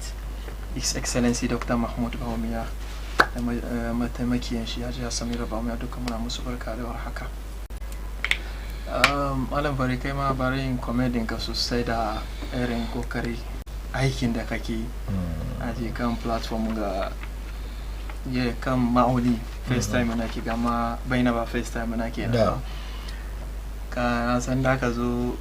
His Excellency Dr. Mahmoud Bawumia da mataimakiyan shi Hajiya Samira Bawumia duka muna musu barka da warhaka. Malam bari kai ma bari yin comedian ka sosai da irin kokari aikin da kake a kan platform ga kan Auni first time na ke gama baina ba first time na ke na ka san da ka zo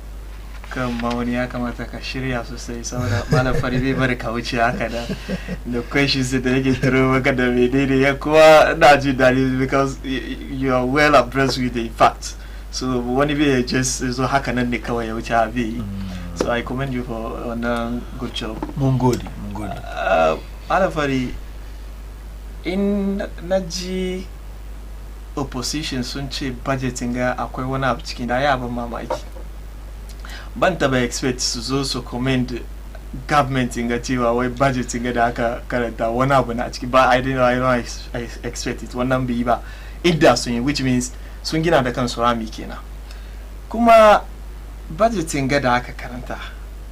kan Auni ya kamata ka shirya sosai saboda malam fari bai bari ka wuce haka da questions da yake turo maka da mai daidai ya kuwa na ji dadi because you are well abreast with the facts so wani bai just so haka nan ne kawai ya wuce abi so I commend you for wannan good job mun gode malam fari in naji opposition sun ce budgeting ga akwai wani abu cikin da ya ban mamaki ban taba expect su zo su comment government ga cewa wai budgeting ga da aka karanta wani abu na ciki ba I don't expect it wannan bai ba idda sun yi which means sun gina da kansu rami kenan kuma budgeting ga da aka karanta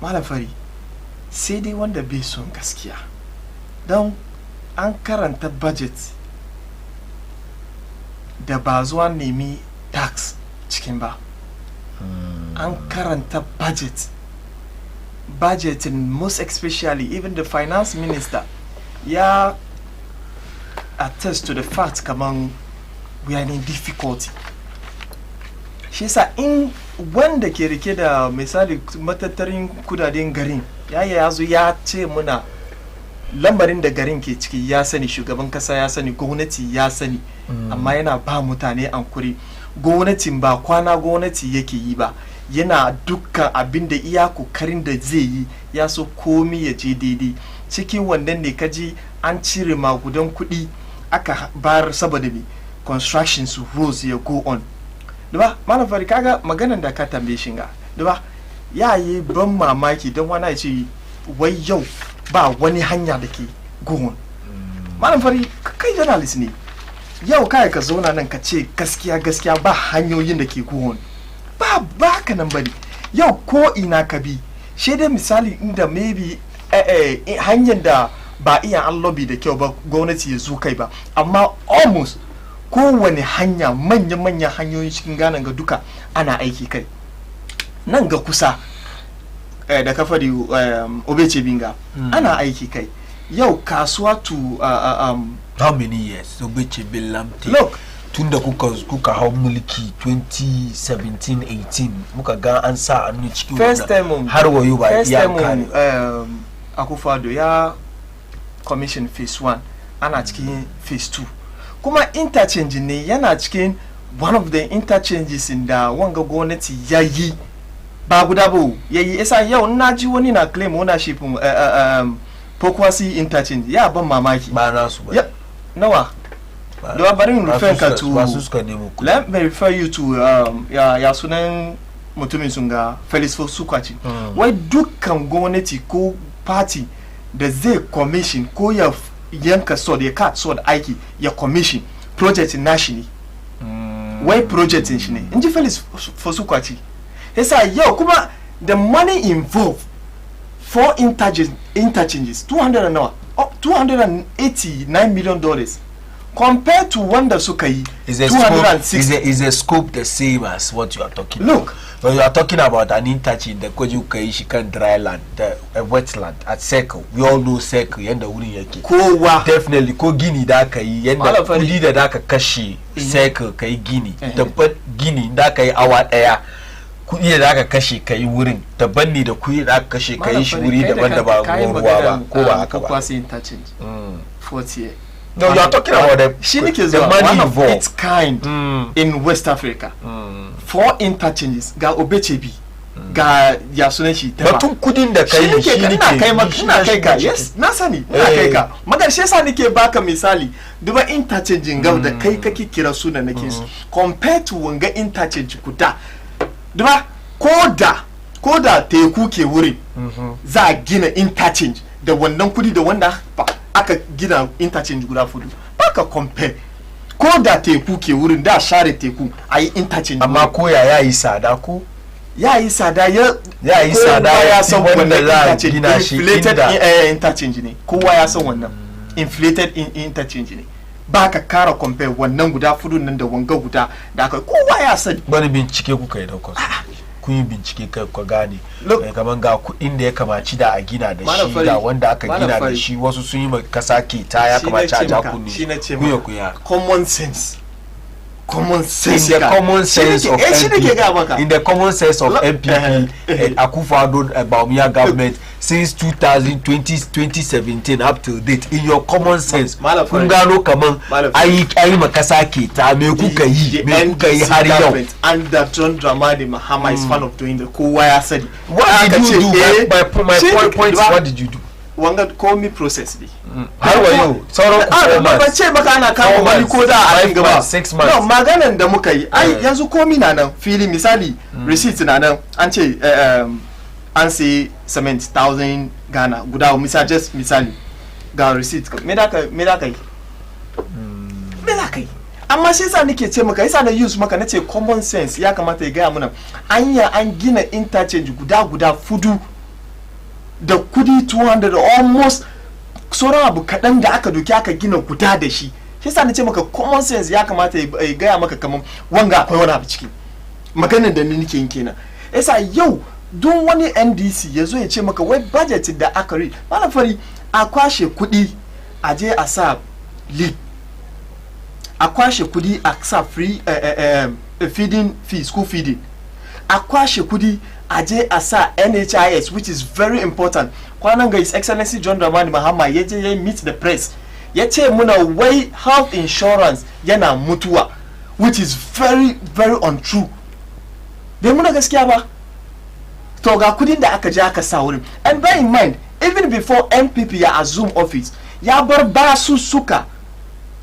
malam fari sai dai wanda bai son gaskiya don an karanta budget da ba zuwa nemi tax cikin ba an karanta budgeting most especially even the finance minister ya attest to the fact kaman we are in difficulty shi yasa in wanda ke rike da misali matattarin kudaden garin ya zo ya ce muna lambarin da garin ke ciki ya sani shugaban kasa ya sani gwamnati ya sani amma yana ba mutane ankuri gwamnatin ba kwana gwamnati yake yi ba yana dukkan abin da iya kokarin da zai yi ya so komi ya je daidai cikin wannan ne kaji an cire magudan kuɗi aka bayar saboda me construction su roads ya go on duba malam fari kaga maganan da ka tambaye shi ga duba ya yi ban mamaki don wani ya ce wai yau ba wani hanya da ke go on malam fari kai journalist ne yau kai ka zauna nan ka ce gaskiya ba hanyoyin da ke go on ba ka nan bane yau ko ina ka bi shi dai misali inda maybe hanyar da ba iya an lobby da kyau ba gwamnati ya zo kai ba amma almost kowane hanya manya-manyan hanyoyin cikin Ghana ga duka ana aiki kai nan ga kusa da kafari Obece Binga ana aiki kai yau kasuwa to how many years Obece Binga look tunda kuka hau mulki 2017-18 muka ga an sa annu cikin wannan har wayo ba iya kare Akufo-Addo ya commission phase 1 ana cikin phase 2 kuma interchange ne yana cikin one of the interchanges da wanga gwamnati ya yi ba guda ba ya yi isa yau na ji wani na claim ownership Pokwasi interchange ya ban mamaki ba nasu ba nawa da bari in refer ka to let me refer you to ya sunan mutumin sun ga Felix Fosukwachi wai dukkan gwamnati ko party da zai commission ko ya yanka sword ya cut sword aiki ya commission project nationally wai project shi ne inji Felix Fosukwachi yasa yau kuma the money involved for interchanges $289 million compared to wanda suka yi 206 is a scope the same as what you are talking look when you are talking about an interchange da kwaji kuka yi shi kan dry land a wetland at circle we all know circle yanda wurin yake kowa definitely ko gini da aka yi yanda kudi da aka kashe circle kai gini tabbat gini da aka yi awa daya kudi da aka kashe kai wurin daban ne da kudi da aka kashe kai shi wuri daban da ba ruwa ba ko ba haka ba Pokwasi interchange 40 no you are talking about the money of its kind in West Africa four interchanges ga Obechebi ga ya sunan shi ta batun kudin da kai shi ne kai ka yes na sani ina kai ka magar shi yasa nake baka misali duba interchange ga da kai kake kira sunan nake su compared to wanga interchange kuda duba koda teku ke wurin za a gina interchange da wannan kudi da wanda aka gina interchange guda fudu baka compare ko da teku ke wurin da share teku ayi interchange amma ko ya yi sada ko ya yi sada ya san wannan za a gina shi inflated interchange ne kowa ya san wannan inflated interchange ne baka kara compare wannan guda fudun nan da wanga guda da aka kowa ya sani bani bincike kuka yi daukar kun yi bincike kai ku gane kaman ga kuɗin da ya kamaci da a gina da shi ga wanda aka gina da shi wasu sun yi kasa ke ta ya kamaci a jakunni kuya common sense in the common sense of MPP in the common sense of MPP Akufo-Addo Bawumia government since 2017 up to date in your common sense kun gano kaman ayi makasa ke ta me kuka yi har yau and that John Dramani Mahama is fan of doing the kowa ya sani what did you do my point what did you do wanga call me process ne har wayo sauran ba ce maka ana kawo wani ko da a cikin gaba 6 months no maganan da muka yi ai yanzu komi na nan fili misali receipt na nan an ce an sai cement 1000 Ghana guda misali ga receipt me da kai amma shi yasa nake ce maka yasa na use maka nace common sense ya kamata ya ga muna an gina interchange guda fudu da kudi 200 almost sauran abu kaɗan da aka doki aka gina guda da shi yasa nace maka common sense ya kamata ya gaya maka kaman wanga akwai wani abu ciki maganar da ni nake yin kenan yasa yau duk wani NDC ya zo ya ce maka wai budget da aka ri malam fari a kwashe kudi a je a sa lead a kwashe kudi a sa free feeding fee school feeding a kwashe kudi a je a sa NHIS which is very important kwanan ga His Excellency John Dramani Mahama ya je ya meet the press ya ce muna wai health insurance yana mutuwa which is very very untrue bai muna gaskiya ba to ga kudin da aka je aka sa wurin and bear in mind even before NPP ya assume office ya bar basu suka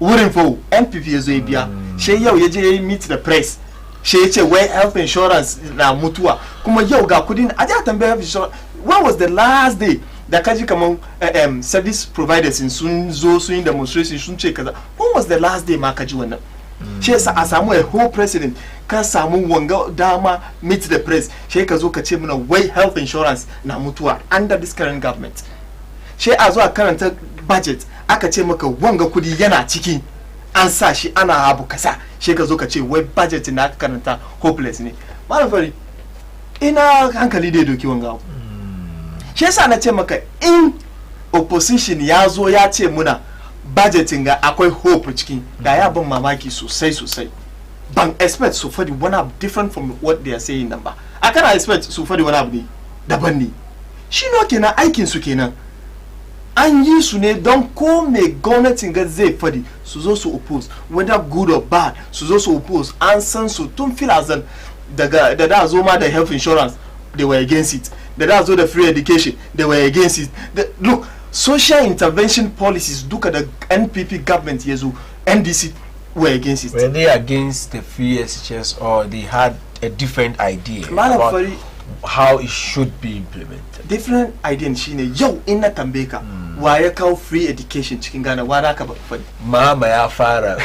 wurin fo NPP ya zo ya biya she yau ya je ya meet the press she ya ce wai health insurance na mutuwa kuma yau ga kudin a ja tambaya health insurance when was the last day da kaji kaman service providers sun zo sun yi demonstration sun ce kaza when was the last day ma kaji wannan shi yasa a samu a whole president ka samu wanga dama meet the press shi ka zo ka ce mana wai health insurance na mutuwa under this current government she a zo a karanta budget aka ce maka wanga kudi yana ciki an sa shi ana abu kasa she ka zo ka ce wai budget na aka karanta hopeless ne malam fari ina hankali da doki wanga abu shi yasa na ce maka in opposition ya zo ya ce muna budgeting ga akwai hope cikin da ya ban mamaki sosai ban expect su fadi wani abu different from what they are saying nan ba a kana expect su fadi wani abu ne daban ne shi no kenan aikin su kenan an yi su ne don ko me gwamnatin ga zai fadi su zo su oppose whether good or bad su zo su oppose an san su tun filazan daga da zo ma da health insurance they were against it da zo da free education they were against it look social intervention policies duka da NPP government yazo NDC were against it. Were they against the free SHS or they had a different idea about how it should be implemented? Different idea shine yau in na tambaye ka wa ya kawo free education cikin Ghana wa da ka ba fadi mama ya fara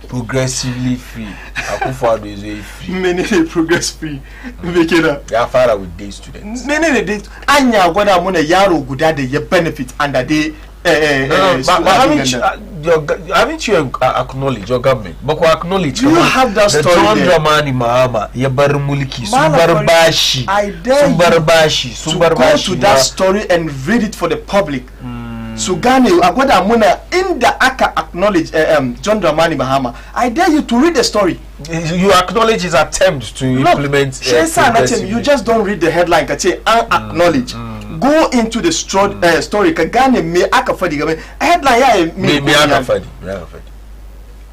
progressively free Akufo-Addo is very free many they progress free make it ya fara with day students many they anya gwada muna yaro guda da ya benefit under the haven't you acknowledge your government? But we acknowledge you have that the story John there. Dramani Mahama ya bar mulki sun bar bashi sun bar bashi sun bar bashi to go to that story and read it for the public so Ghana agwada muna inda aka acknowledge John Dramani Mahama I dare you to read the story. You acknowledge his attempt to implement you just don't read the headline ka ce an acknowledge go into the story ka gane me aka fadi game headline ya me aka fadi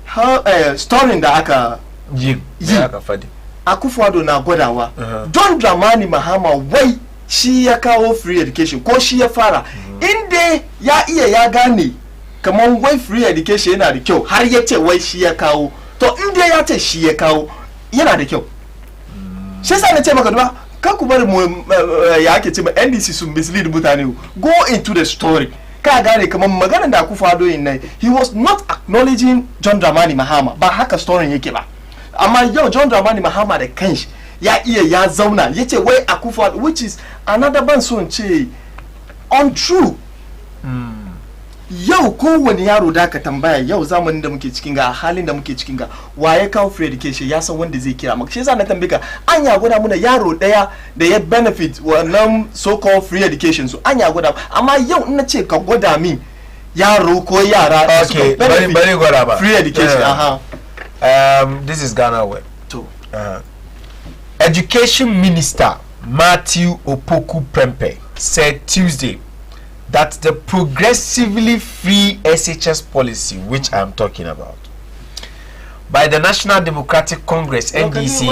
how story da aka yi aka fadi Akufo-Addo na gwadawa John Dramani Mahama wai shi ya kawo free education ko shi ya fara inda ya iya ya gane kaman wai free education yana da kyau har ya ce wai shi ya kawo to inda ya ce shi ya kawo yana da kyau shi sa na ce maka duba kan ku bari mu ya ake ce ma NDC sun mislead mutane go into the story ka gane kaman maganar da Akufo-Addo yin nan he was not acknowledging John Dramani Mahama ba haka story yake ba amma yau John Dramani Mahama da kanshi ya iya ya zauna yace wai Akufo-Addo which is another ban so ce untrue yau kowane yaro da ka tambaya yau zamanin da muke cikin ga halin da muke cikin ga waye kawo free education ya san wanda zai kira maka shi yasa na tambaye ka an ya gwada muna yaro daya da ya benefit wannan so called free education so an ya gwada amma yau ina ce ka gwada min yaro ko yara okay bari gwada ba free education this is Ghana Web Education Minister Matthew Opoku Prempeh said Tuesday that the progressively free SHS policy, which I am talking about, by the National Democratic Congress (NDC),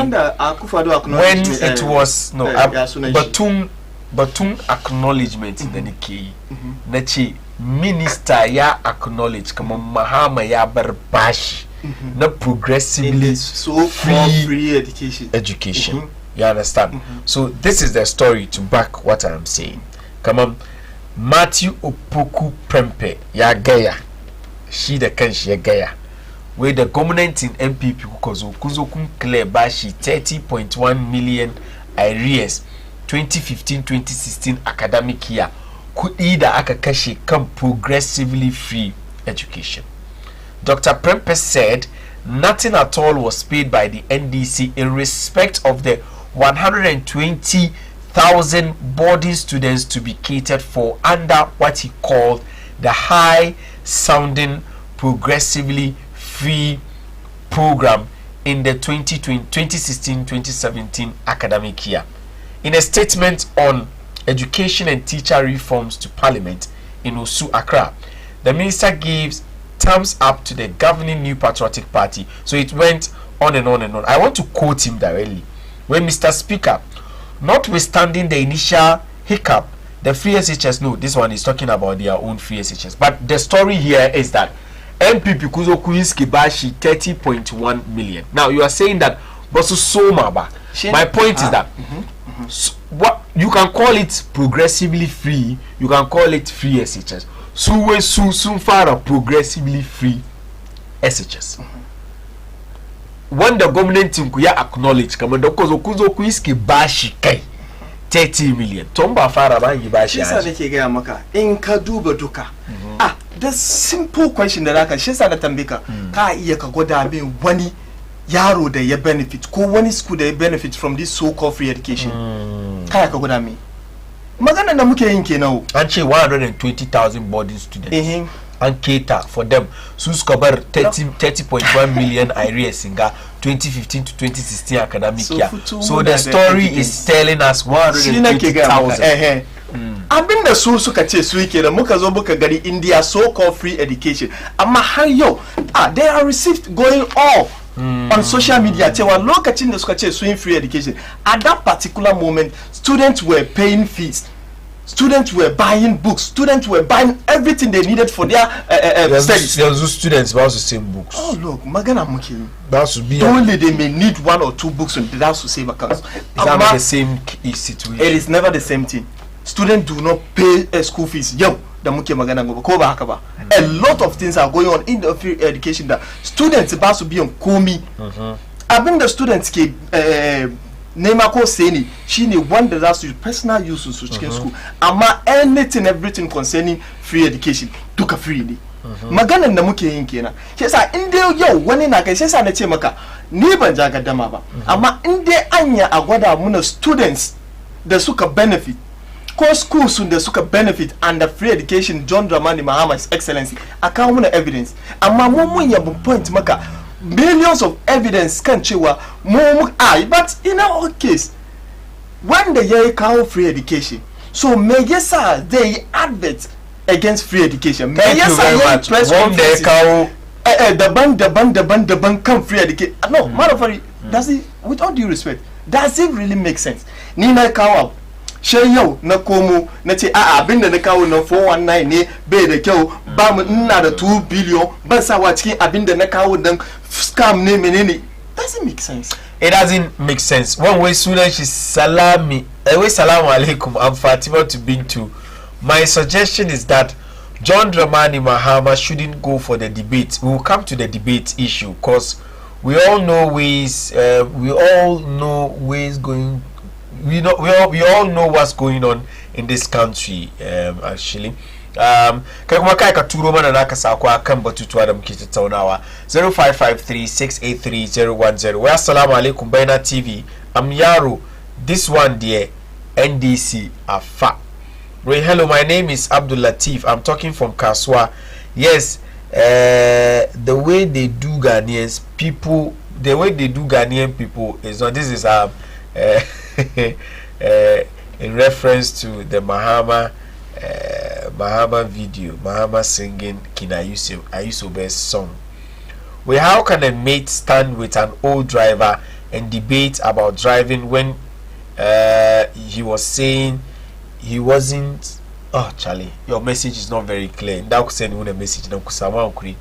when it was Batum acknowledgement in the Nikkei, nachi minister ya acknowledge kama Mahama ya barbash na progressively free education. You understand? So this is the story to back what I am saying. Come on. Matthew Opoku Prempeh ya gaya shi da kanshi ya gaya where the government in MPP kuzo kun clear bashi 30.1 million arrears 2015-2016 academic year kudi da aka kashe kan progressively free education. Dr. Prempeh said nothing at all was paid by the NDC in respect of the 120,000 boarding students to be catered for under what he called the high sounding progressively free program in the 2016-2017 academic year. In a statement on education and teacher reforms to Parliament in Osu, Accra, the minister gives thumbs up to the governing New Patriotic Party. So it went on and on and on. I want to quote him directly. When Mr. Speaker, notwithstanding the initial hiccup, the free SHS, no, this one is talking about their own free SHS. But the story here is that MPP Kuzo Kuinski Bashi 30.1 million. Now you are saying that Bosu Somaba. My point is that what you can call it progressively free, you can call it free SHS. Suwe soon far progressively free SHS. When the government kuya acknowledge kama kuzo kuiski bashi kai 30 million tomba fara ba yi ba shi yasa nake ga maka in ka duba duka the simple question da zaka shi yasa na tambika ka iya ka gwada min wani yaro da ya benefit ko wani school da ya benefit from this so called free education ka gwada min magana da muke yin kenan an ce 120,000 boarding students and cater for them su suka bar 30.1 million arrears singa 2015 to 2016 academic year so the story is telling us 120,000 abinda su suka ce su yake da muka zo muka gari India so called free education amma har yau they are received going all on social media cewa lokacin da suka ce su yin free education at that particular moment students were paying fees, students were buying books, students were buying everything they needed for their studies. Those students buy the same books. Oh look, magana muke. That should be only they may need 1 or 2 books on that to save accounts. It's not the same situation. It is never the same thing. Students do not pay school fees. Yo, da muke magana gobe ko ba haka ba. A lot of things are going on in the free education that students ba su biyan komi. Abinda students ke nema ko seni shine wanda za su personal use su cikin school amma anything everything concerning free education duka free ne maganan da muke yin kenan shi yasa in dai yau wani na kai shi yasa na ce maka ni ban ja gaddama ba amma in dai anya a gwada muna students da suka benefit ko schools da suka benefit under free education John Dramani Mahama's excellency a kawo muna evidence amma mun yabon point maka millions of evidence kan cewa but in our case when the year call free education so me yasa they advert against free education me yasa press conference daban kan free education no matter does it with all due respect does it really make sense ni na kawo she yau na komo na ce abinda na kawo na 419 ne bai da kyau ba mu ina da 2 billion ban sawa cikin abinda na kawo dan scam ne menene doesn't make sense. It doesn't make sense. One way student is salamu alaikum. I'm Fatima to Bintu. My suggestion is that John Dramani Mahama shouldn't go for the debate. We will come to the debate issue because we all know ways. We all know what's going on in this country. Actually. Kai kuma kai ka turo mana naka sako akan batutuwa da muke tattaunawa 0553683010. Wa assalamu alaikum Baina TV. I'm Yaro. This one dear NDC Afa. Hello, my name is Abdul Latif. I'm talking from Kaswa. Yes, the way they do Ghanaian people is not. This is in reference to the Mahama video, Mahama singing Kina Ayusobe's song. Well, how can a mate stand with an old driver and debate about driving when he was saying he wasn't? Oh, Charlie, your message is not very clear. That could send a message. Now, Kusama Ukri,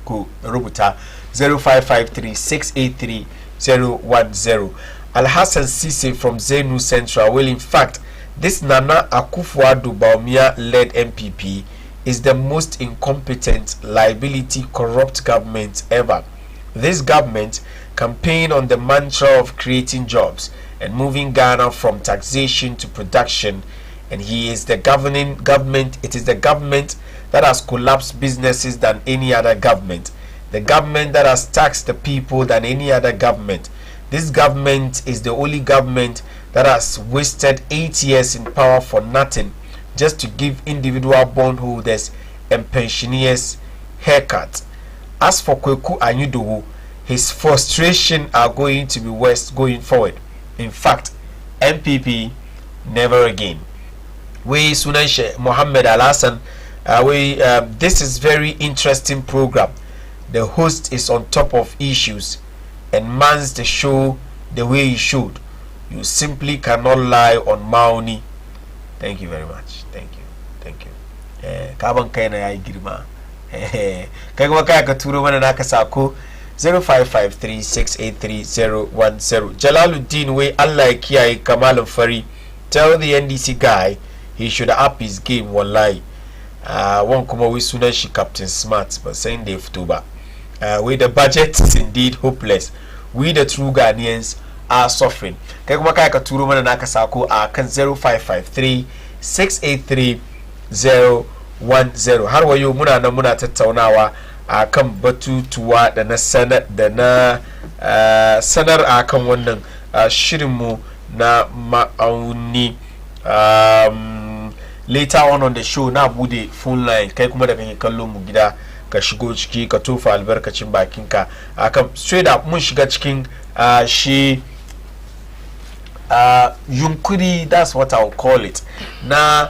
Ku Rubuta 0553-683-010. Al Hassan Sise from Zenu Central. Well, in fact, this Nana Akufo-Addo Bawumia-led MPP is the most incompetent, liability, corrupt government ever. This government campaigned on the mantra of creating jobs and moving Ghana from taxation to production, and he is the governing government. It is the government that has collapsed businesses than any other government. The government that has taxed the people than any other government. This government is the only government that has wasted 8 years in power for nothing, just to give individual bondholders and pensioners haircuts. As for Kweku Anyudowo, his frustration are going to be worse going forward. In fact, MPP never again. We Sunanshe Mohammed Al Hassan, this is very interesting program. The host is on top of issues and mans the show the way he should. You simply cannot lie on Auni. Thank you very much. Thank you. Kaban kaina ya girma. Kai kuma kai ka turo mana naka sako 0553-683-010. Jalaluddin way Allah ya kiyaye Kamalin Fari. Tell the NDC guy he should up his game wallahi. One kuma we sunan shi Captain Smart but saying they fito ba. With the budget is indeed hopeless. We the true Ghanaians are suffering. Kai kuma kai ka turo mana naka sako a kan 0553 683 010. Har wayo muna nan muna tattaunawa a kan batutuwa da na sanar a kan wannan shirinmu na ma'auni. Later on the show na bude phone line, kai kuma da kake kallon mu gida ka shigo ciki ka tofa albarkacin bakinka akan straight up mun shiga cikin shi yunkuri, that's what I'll call it, na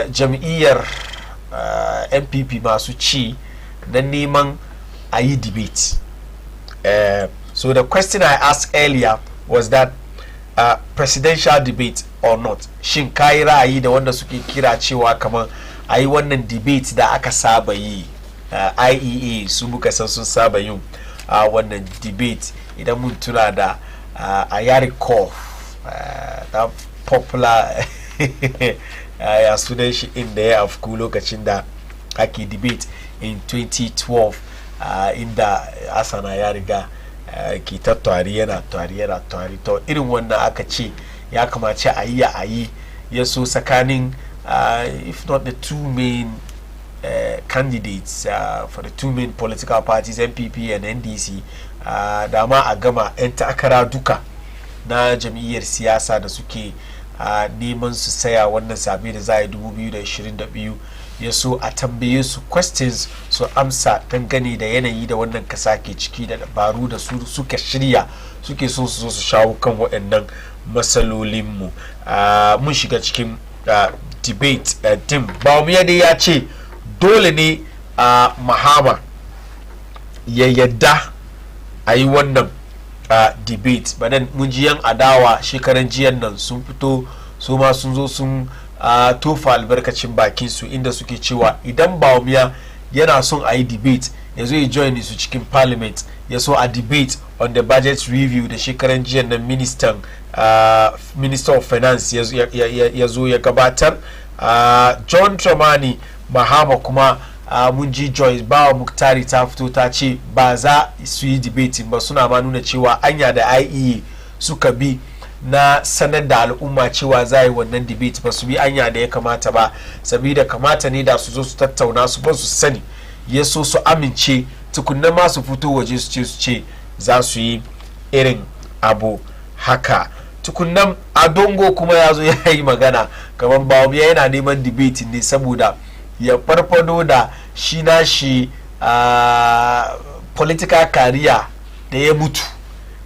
jam'iyyar NPP masu ci na neman a yi debate. So the question I asked earlier was that presidential debate or not, shin kayi ra'ayi da wanda suke kira cewa kamar a yi wannan debate da aka saba yi, IEA su muka san sun saba yin wannan debate. Idan mun tuna da Ayarikov, that popular ya sunan shi inda ya afku lokacin da ake debate in 2012, inda Asana ya riga ki ta yana tari to irin wannan aka ce ya kamace a yi ya so tsakanin if not the two main candidates for the two main political parties, NPP and NDC, dama a gama 'yan takara duka na jam'iyyar siyasa da suke neman su saya wannan zabe da za a yi 2022, ya so a tambaye su questions su amsa dangane da yanayi da wannan kasa ke ciki da dabaru da su suka shirya suke so su shawo kan waɗannan matsalolinmu. Mun shiga cikin debate din Bawumia dai ya ce dole ne Mahama ya yadda a yi wannan debate. Banan mun ji yan adawa shekaran jiyan nan sun fito su ma sun zo sun tofa albarkacin bakin su inda suke cewa idan Bawumia yana son a yi debate ya zo ya join su cikin parliament, ya so a debate on the budget review da shekaran jiyan nan minister of finance ya zo ya gabatar. John Dramani Mahama kuma mun ji Joyce Bawa Muktari ta fito ta ce ba za su yi debating ba, suna ma nuna cewa anya da IEA suka bi na sanar da al'umma cewa za yi wannan debate ba su bi anya da ya kamata ba, saboda kamata ne da su zo su tattauna su ba su sani, ya so su amince tukunna ma su fito waje su ce za su yi irin abu haka. Tukunnan Adongo kuma ya zo ya yi magana kamar Bawumia yana neman debate ne saboda ya farfado da shi political career da ya mutu,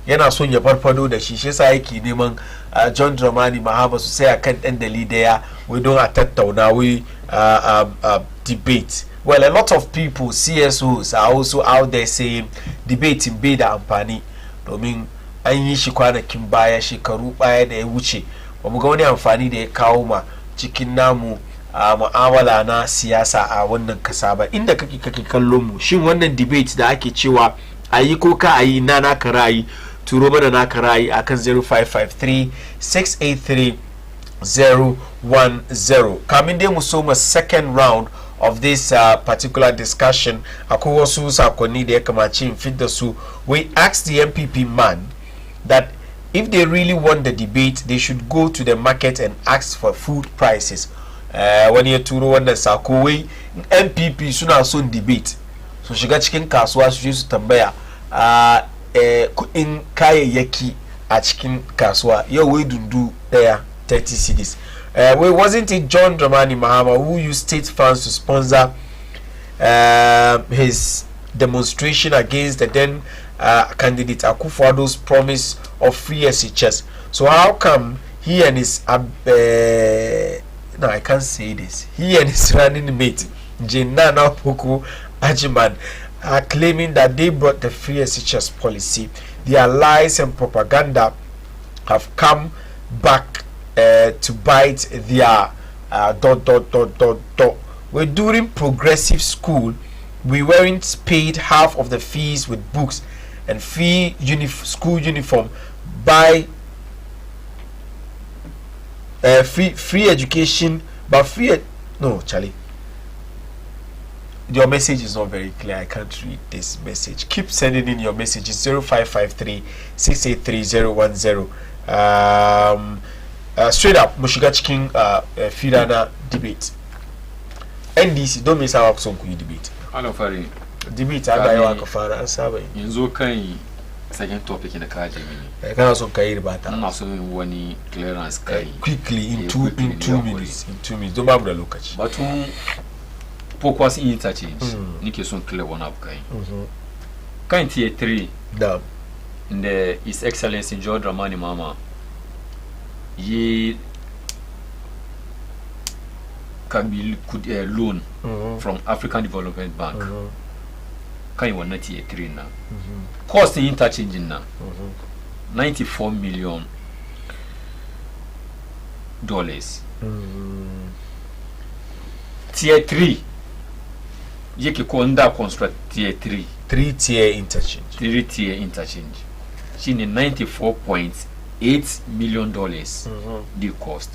yana son ya farfado da shi yasa yake neman John Dramani Mahama su sai kan dan daya wai don a tattauna wai debate. Well, a lot of people, CSOs, are also out there saying debating bai da amfani domin an yi shi kwanakin baya, shekaru baya da ya wuce, ba mu ga wani amfani da ya kawo ma cikin namu mu'amala na siyasa a wannan kasa ba. Inda kake kallon mu, shin wannan debate da ake cewa a yi ko ka a yi na naka ra'ayi, turo mana naka ra'ayi akan 0553 683 010. Kamin dai mu soma second round of this particular discussion, akwai wasu sakonni da ya kamace in fit da su. We asked the MPP man that if they really want the debate, they should go to the market and ask for food prices. Wani ya turo wannan sako wai MPP suna son debate, su shiga cikin kasuwa su je su tambaya kuɗin kayayyaki a cikin kasuwa, yau wai dundu daya 30 cedis. Wasn't it John Dramani Mahama who used state funds to sponsor his demonstration against the then candidate Akufo-Addo's promise of free SHS? So how come he and his no, I can't say this. He and his running mate Jenana Puku Ajiman are claiming that they brought the free SHS policy. Their lies and propaganda have come back to bite their ... We're during progressive school, we weren't paid half of the fees with books and free school uniform, by free education, but free no Charlie. your message is not very clear. I can't read this message. Keep sending in your messages. 0553 683 straight up, Mushiga Chicken Firana debate. NDC, don't miss our song debate. I don't worry. Debate, I buy a Kafara and Sabe. In Zokai, second topic in the card. I can also carry about that. I'm also in one clearance quickly in 2 minutes. In 2 minutes. Don't bother look at you. But Pokwas interchange. Nike son clear one up kind. Kind tier 3. Damn. In the His Excellency George Ramani Mama. Ye can be loan from African Development Bank. Can you want tier 3 now? Cost the interchange now. $94 million. Tier 3. You can construct tier 3. 3-tier interchange. 3-tier interchange. She need $94.8 million. The cost.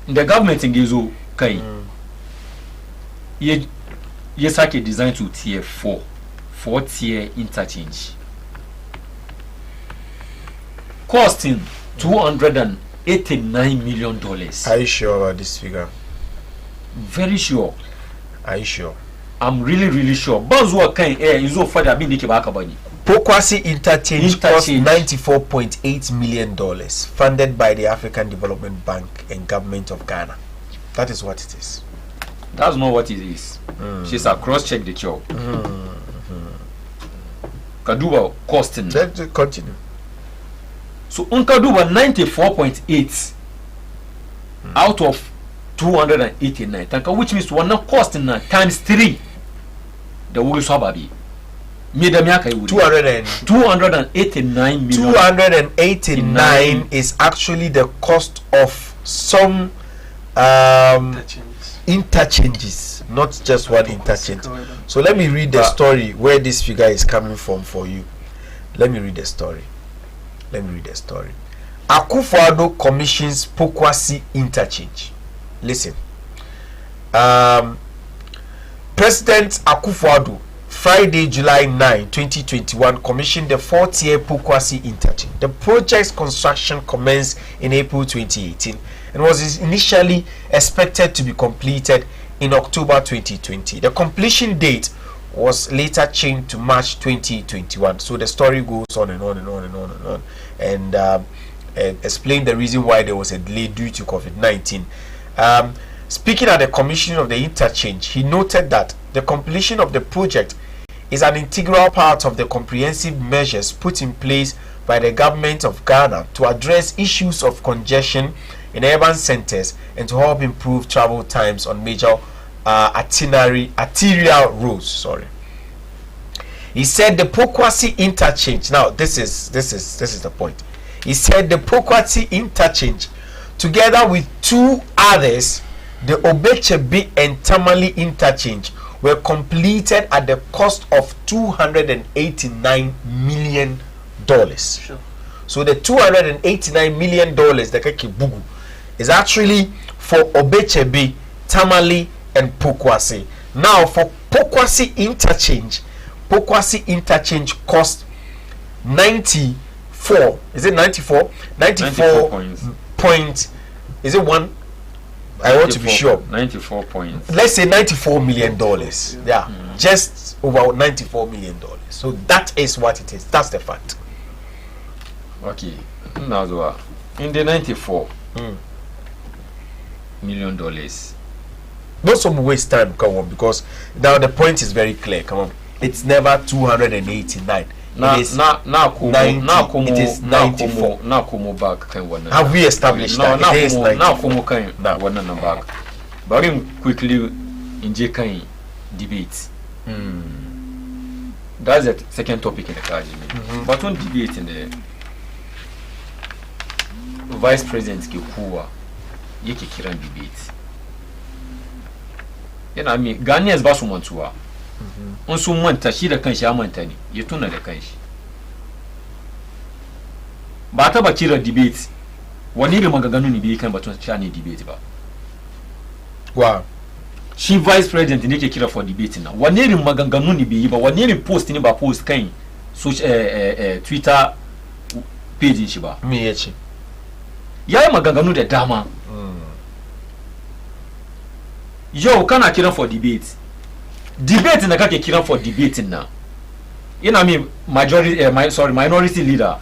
The government in Gizo Kai. Yes, I can design to tier 4. 4-tier interchange. Costing $289 million. Are you sure about this figure? Very sure. Are you sure? I'm really sure. Bazwa kind air is so far that been Nikabakabani. Pokwasi interchange cost $94.8 million, funded by the African Development Bank and government of Ghana. That is what it is. That's not what it is. She's a cross-check the job. Kaduba costing. Let's continue. So Unkaduba 94.8 out of 289, which means one not costing times 3. The will sababi. 289 million. 289 is actually the cost of some interchanges, not just one interchange. So let me read the story where this figure is coming from for you. Let me read the story. Akufo-Addo commissions Pokwasi interchange. Listen. President Akufo-Addo, Friday, July 9, 2021, commissioned the 4-tier Pokwasi interchange. The project's construction commenced in April 2018 and was initially expected to be completed in October 2020. The completion date was later changed to March 2021. So the story goes on and on and on and on and on, and explain the reason why there was a delay due to COVID-19. Speaking at the commissioning of the interchange, he noted that the completion of the project is an integral part of the comprehensive measures put in place by the government of Ghana to address issues of congestion in urban centers and to help improve travel times on major arterial roads. He said the Pokwasi interchange. Now this is the point. He said the Pokwasi interchange, together with 2 others, the Obechebe and Tamale interchange, were completed at the cost of $289 million. Sure. So the $289 million, the Keke Bugu, is actually for Obechebe, Tamale, and Pokwasi. Now for Pokwasi interchange cost 94. Is it 94? 94 points. Is it one? I want to be sure. 94 points. Let's say $94 million. Yeah, just over $94 million. So that is what it is. That's the fact. Okay. Now, in the $94 million. Not some waste time, come on, because now the point is very clear. Come on, it's never 289. It is 90. It is 94. Have we established that? It is 94. Back. But quickly in J debate. That's the second topic in the card. But on debate in the Vice President Kikuwa, yeki kiran debate. Yana mi Ghanaians ba su mantuwa. On sun manta shi da kanshi ya manta ne, ya tuna da kanshi. Ba ta ba kira debate. Wani irin maganganu ne bai kan batun sha ne debate ba. Wow. shi vice president ne ke kira for debate na wani irin maganganu ne bai yi ba wani irin post ne ba post kan Twitter page shi ba me yace yayi maganganu da dama yau kana kiran for debate na kake kiran for debate na ina mi minority leader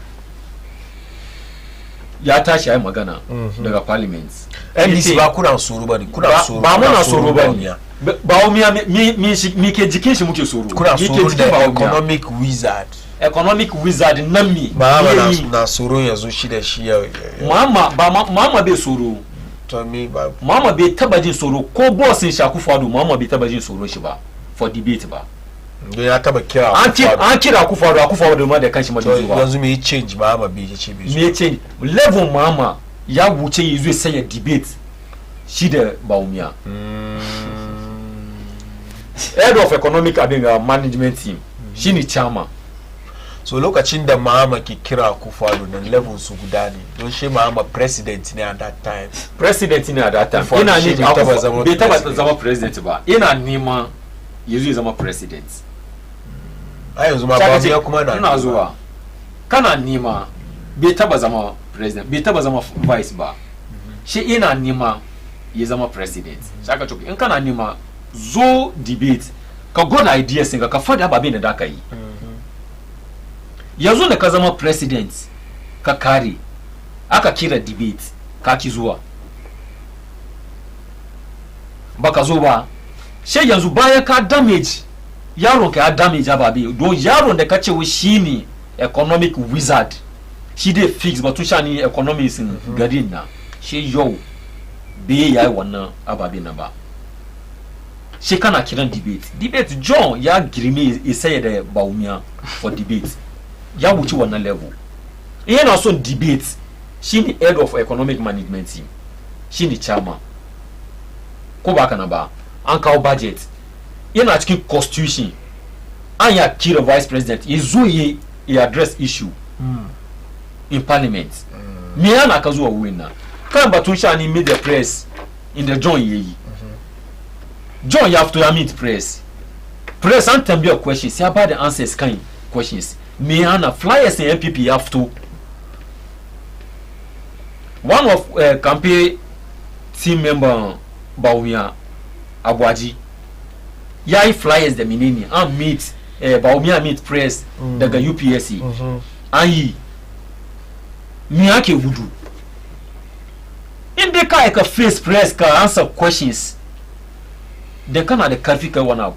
ya tashi yayi magana daga parliament NDC ba kuna soro bane kuna soro ba muna soro bane ba umiya mi ke jikin shi muke soro kuna soro da economic wizard nan mi ba na soro yanzu shi da shi ya mama bai soro to me ba mama bai taba jin soro ko boss in shaku fado mama bai taba jin soro shi ba for debate ba don ya taba kira an kira ku fado ma da kanshi ma zuwa yanzu me change mama bai ce bai me change level mama ya wuce yi zai sanya debate shi da baumiya head of economic management team shi ne chairman so lokacin da mama ke kira ku fado nan level su guda ne don shi mama president ne at that time ina ne bai taba zama president ba ina nema yanzu ya zama president a yanzu ma baumiya kuma na ina zuwa kana nema bai taba zama president bai taba zama vice ba shi ina nema ya zama president saka to in kana nema zo debate ka gwada ideas ka fada ababin da ka yi yanzu da ka zama president ka kare aka kira debate ka ki zuwa baka zo ba shi yanzu bayan ka damage yaron ka ya damage ababe don yaron da ka ce wa shine economic wizard shi dai fix batun shani economics garin na shi yau bai yayi wannan ababe na ba shi kana kiran debate John ya girme ya sai da baumiya for debate ya wuce wannan level yana son debate shine head of economic management team shine chairman ko ba kana ba an kawo budget yana cikin constitution an ya kira vice president ya zo ya address issue in parliament me yana ka zuwa wurin na kan batun shani media press in the John yayi John you have to meet press and tambaya questions ya ba the answers kan questions me ana flyers in MPP have to one of campaign team member Baumia Abwaji yayi flyers da menene and meet Baumia meet press daga UPSC an yi me yake wudu in dai ka face press ka answer questions then kana da karfi kai wani abu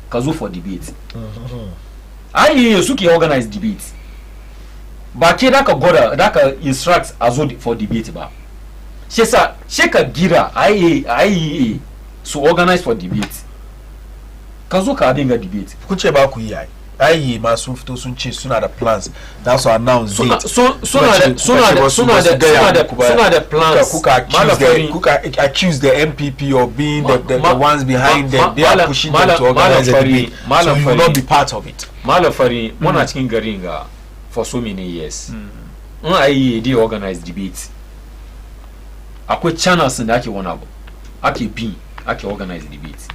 ka zo for debate ai suke organize debate ba ke da ka gwada da ka instruct a zo for debate ba shi sa shi ka gira ai su organize for debate ka zo ka abin ga debate kuce ba ku yi ai ma sun fito sun ce suna da plans da su announce date suna da plans kuka accuse the MPP of being the ones behind them they are pushing them to organize a debate so you will not be part of it malafari muna cikin garin ga for so many years in ai dey organize debate akwai channels da ake wani abu ake organize debate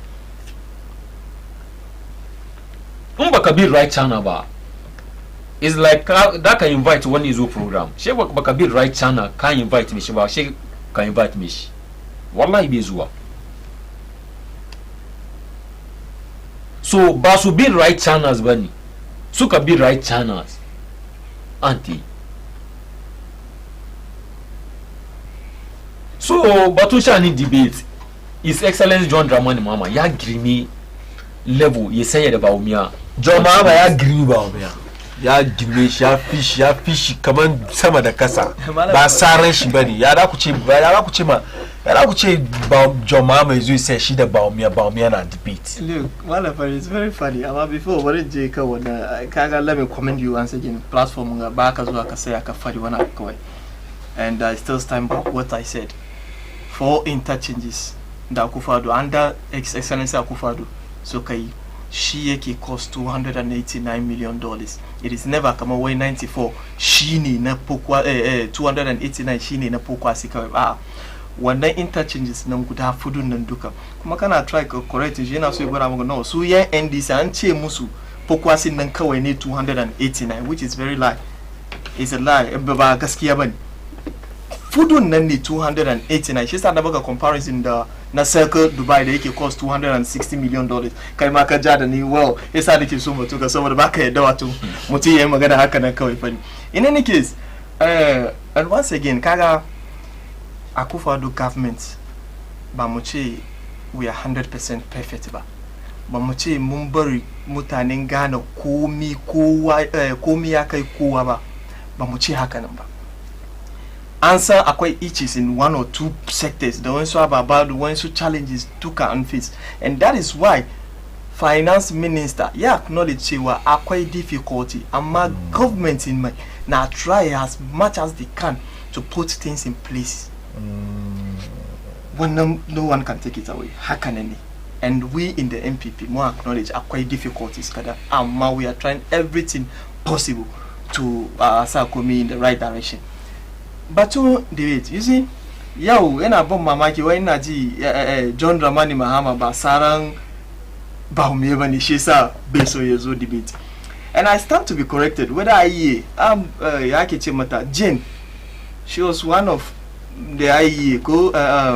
in baka bi right channel ba is like that can invite wani izo program she baka bi right channel can invite me shi ba she can invite me shi wallahi bai zuwa so ba su bi right channels bane suka bi right channels anti so batusha ni debate His Excellency John Dramani Mahama ya girme level ya sanya da Bawumia John Mahama ya girme Bawumia ya girme shi ya fishi kaman sama da kasa ba saran shi bane ya da ku ce John Mahama yazo sai shi da Bawumia na debate. Look, Malafari, it's very funny. Amma before wani je ka wani kaga let me commend you once again platform ga ba ka zuwa ka sai aka fari wani kawai. And I still stand by what I said. For interchanges da Akufo-Addo under Excellency Akufo-Addo so kai shi yake cost $289 million. It is never kama wai 94 shine na pokwa 289 shine na pokwa sika wannan interchanges nan guda fudun nan duka kuma kana try ka correct shi yana so ya gwada maka no su yan NDC an ce musu fokwasin nan kawai ne 289 which is very lie. It's a lie ba gaskiya bane. Fudun nan ne 289 shi yasa da baka comparison da na Circle Dubai da yake cost $260 million kai ma ka ja da ni well yasa nake so mutu ka saboda baka yadda wato mutum yayin magana haka nan kawai fani. In any case and once again kaga Akufo-Addo government ba mu ce we are 100% perfect ba mu ce mun bari mutanen Ghana komi ya kai kowa ba mu ce haka nan ba. An san akwai issues in one or two sectors da wasu ababa da wasu challenges duka an face, and that is why finance minister ya acknowledge cewa akwai difficulty amma government in mind na try as much as they can to put things in place. When no one can take it away. Haka ne. And we in the MPP more acknowledge akwai difficulties kada amma we are trying everything possible to Sakomi in the right direction. Batu David, you see, yau yana ban mamaki wai ina ji John Dramani Mahama ba saran Bawumia bane shi yasa bai so ya zo debate. And I stand to be corrected whether IEA yake ce mata Jane, she was one of the IEA ko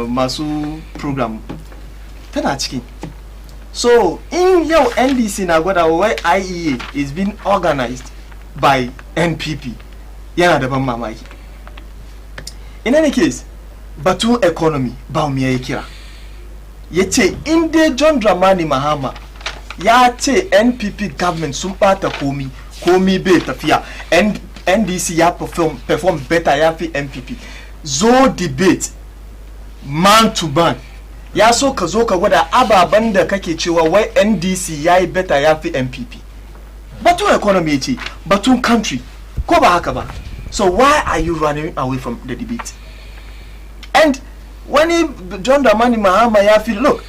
masu program tana cikin. So in yau NDC na gwada wai IEA is being organized by NPP yana da ban mamaki. In any case, batu economy Bawumia ya kira. Yace inde John Dramani Mahama ya ce NPP government sun bata komi bai tafiya, and NDC ya perform better ya fi NPP. Zo debate man to man. Ya so ka zo ka gwada ababan da kake cewa wai NDC yayi better ya fi NPP. Batu economy yace, batu country ko ba haka ba. So why are you running away from the debate? And when John Dramani Mahama ya feel, look,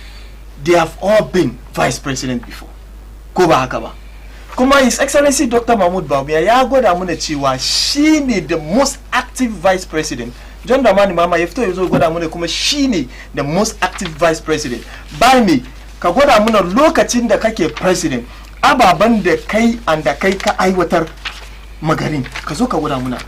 they have all been vice president before. Ko ba haka ba. Kuma His Excellency Dr. Mahmoud Bawumia ya gwada mana cewa she ne the most active vice president. John Dramani Mahama ya fito ya zo gwada mana kuma she ne the most active vice president. By me, ka gwada mana lokacin da kake president, ababan da kai ka aiwatar magarin, ka zo ka gwada mana.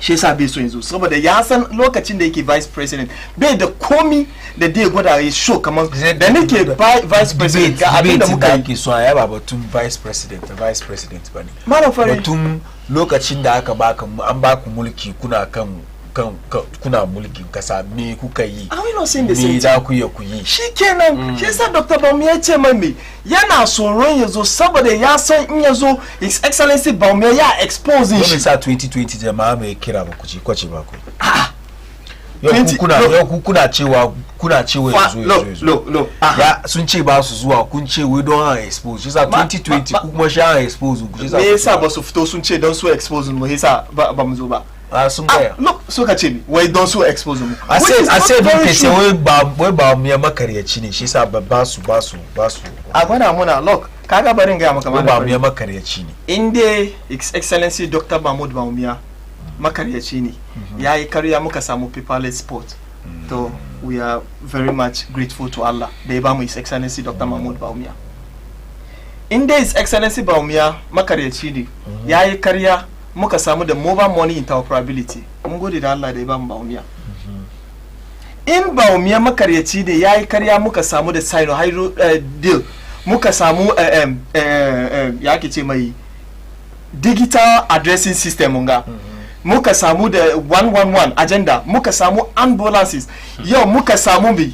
Shi yasa bai so yanzu saboda ya san lokacin da yake vice president bai da komi da dai gwada ya show kamar da nake vice president ga abin da muka yi so ya ba batun vice president bane malam fare batun lokacin da aka baka an baku mulki kuna mulkin kasa me kuka yi me za ku yi shikenan shi yasa Dr. Bawumia ya ce mai me yana tsoron yazo saboda ya san in yazo His Excellency Bawumia ya expose shi sa 2020 jama'a mai kira ba ku ci kwace ba ku yau kuna cewa yazo ya sun ce ba su zuwa kun ce we don't expose shi sa 2020 kuma sha expose ku shi sa me yasa ba su fito sun ce don su expose mu yasa ba mu zo ba sun gaya look so ka ce wai don so expose mu I said ke ce wai ba mu ya makaryaci ne shi yasa ba su a gwada muna look kaga barin ga maka ba mu ya makaryaci ne inde His Excellency Dr. Mahmoud Bawumia makaryaci ne yayi kariya muka samu paperless sport to we are very much grateful to Allah da ya ba mu His Excellency Dr. Mahmoud Bawumia inde His Excellency Bawumia makaryaci ne yayi kariya muka samu da mobile money interoperability mun gode da Allah da ya ba mu Bawumia in Bawumia makaryaci ne yayi karya muka samu da Sino Hydro deal muka samu ya ke ce mai digital addressing system nga muka samu da 111 agenda muka samu ambulances yau muka samu bi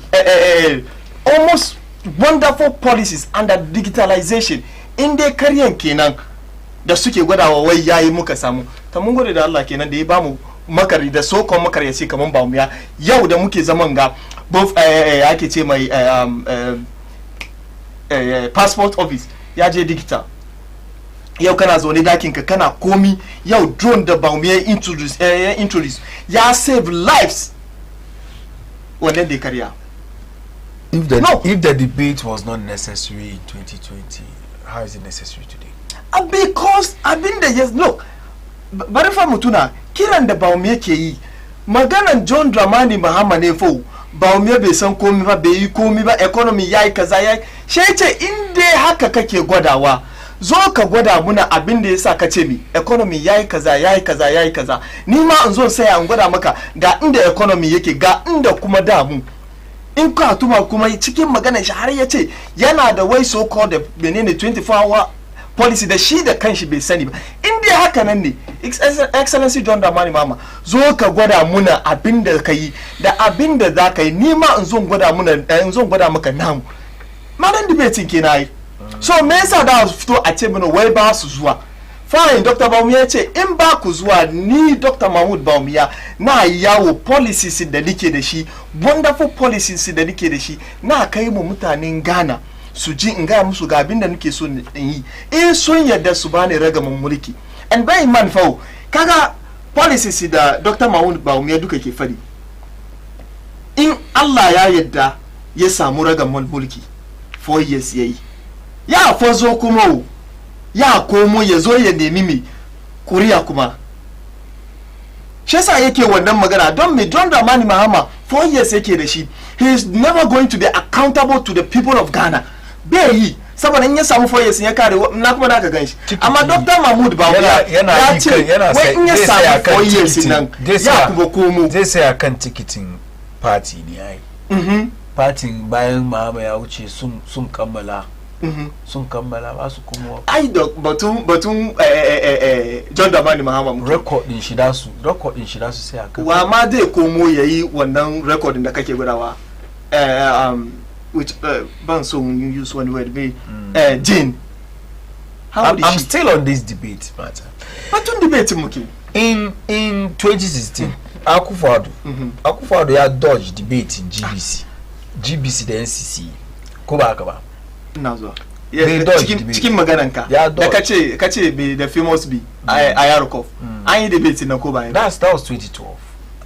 almost wonderful policies under digitalization in dai karyan kenan da suke gwadawa wai yayi muka samu ta mun gode da Allah kenan da ya bamu makari da sokon makaryaci kaman Bawumia yau da muke zaman ga both ake ce mai passport office ya je digital yau kana zo ne dakin ka kana komi yau drone da Bawumia introduce ya save lives wannan da karya if the debate was not necessary in 2020 how is it necessary today? Because I've been there. Yes, look. Bari fa mutuna kiran da Bawumia ke yi maganan John Dramani Mahama ne fo Bawumia bai san komi ba bai yi komi ba economy yayi kaza yayi she ce in dai haka kake gwadawa zo ka gwada muna abin da yasa kace mi economy yayi kaza yayi kaza yayi kaza ni ma in zo sai an gwada maka ga inda economy yake ga inda kuma damu in ka tuma kuma cikin maganar shi har yace yana da wai so called the menene 24-hour policy da shi da kanshi bai sani ba in dai haka nan ne excellency John Dramani Mahama zo ka gwada muna abin da kai da abin da za ka yi ni ma in zo gwada muna in zo gwada maka namu manan debating kenan so me yasa da fito a ce mana wai ba su zuwa fine Dr. Bawumia ce in ba ku zuwa ni Dr. Mahmud Bawumia na yawo policies da nike da shi wonderful policies da nike da shi na kai mu mutanen Ghana su ji in ga musu ga abin da nake so in yi in sun yadda su bani ragamin mulki and by man fa kaga policies da Dr. Mahmud Bawumia duka ke fadi in Allah ya yadda ya samu ragamin mulki 4 years yayi ya fazo kuma ya komo ya zo ya nemi mi kuriya kuma shi yasa yake wannan magana don me John Dramani Mahama 4 years yake da shi he is never going to be accountable to the people of Ghana bai yi saboda in ya samu 4 years ya kare na kuma da ka ganshi amma Dr. Mahmud Bawumia ya ce wai in ya samu 4 years nan ya kuma komo zai sai akan tikitin party ne ai party bayan Mahama ya wuce sun kammala sun kammala ba su kuma ai da batun John Dramani Mahama recording shi da su sai aka wa ma dai komo yayi wannan recording da kake gudawa which ban so use one word be Jane I'm still on this debate matter batun debate muke in 2016 Akufo-Addo ya dodge debate in GBC da NCC ko ba haka ba ina zuwa cikin magananka da kace be the famous be Ayarkov an yi debate na ko ba that was 2012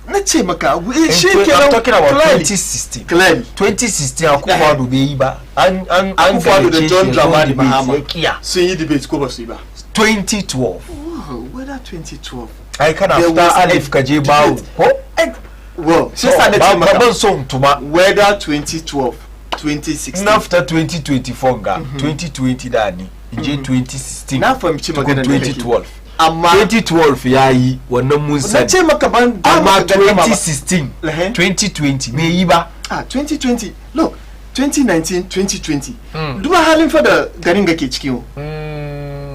na ce maka shi ke I'm talking about 2016 2016 Akufo-Addo bai yi ba an Akufo-Addo da John Dramani Mahama sun yi debate ko ba su yi ba 2012 whether 2012 ai kana fita alif ka je bawo ko well shi sa na ce maka ban so tuma whether 2012 2016 after 2024 ga 2020 da ni je 2016 na fahimci magana 2012 amma 2012 yayi wannan mun sani na ce maka ban amma 2016 2020 bai yi ba 2020 look 2019 2020 duba halin fa da garin ga ke cikin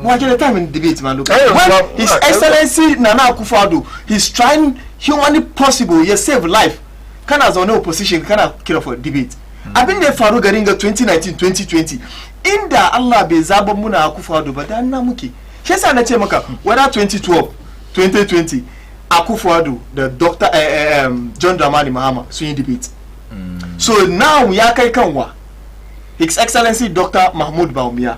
wa ke da time in debate man look when his excellency Nana Akufo-Addo he's trying humanly possible ya save life kana zaune opposition kana kira for debate abin da ya faru garin ga 2019 2020 inda Allah bai zaban muna Akufo-Addo ba dan na muke shi yasa na ce maka whether 2012 2020 Akufo-Addo da Dr. John Dramani Mahama sun yi debate so now ya kai kanwa his excellency Dr. Mahmud Bawumia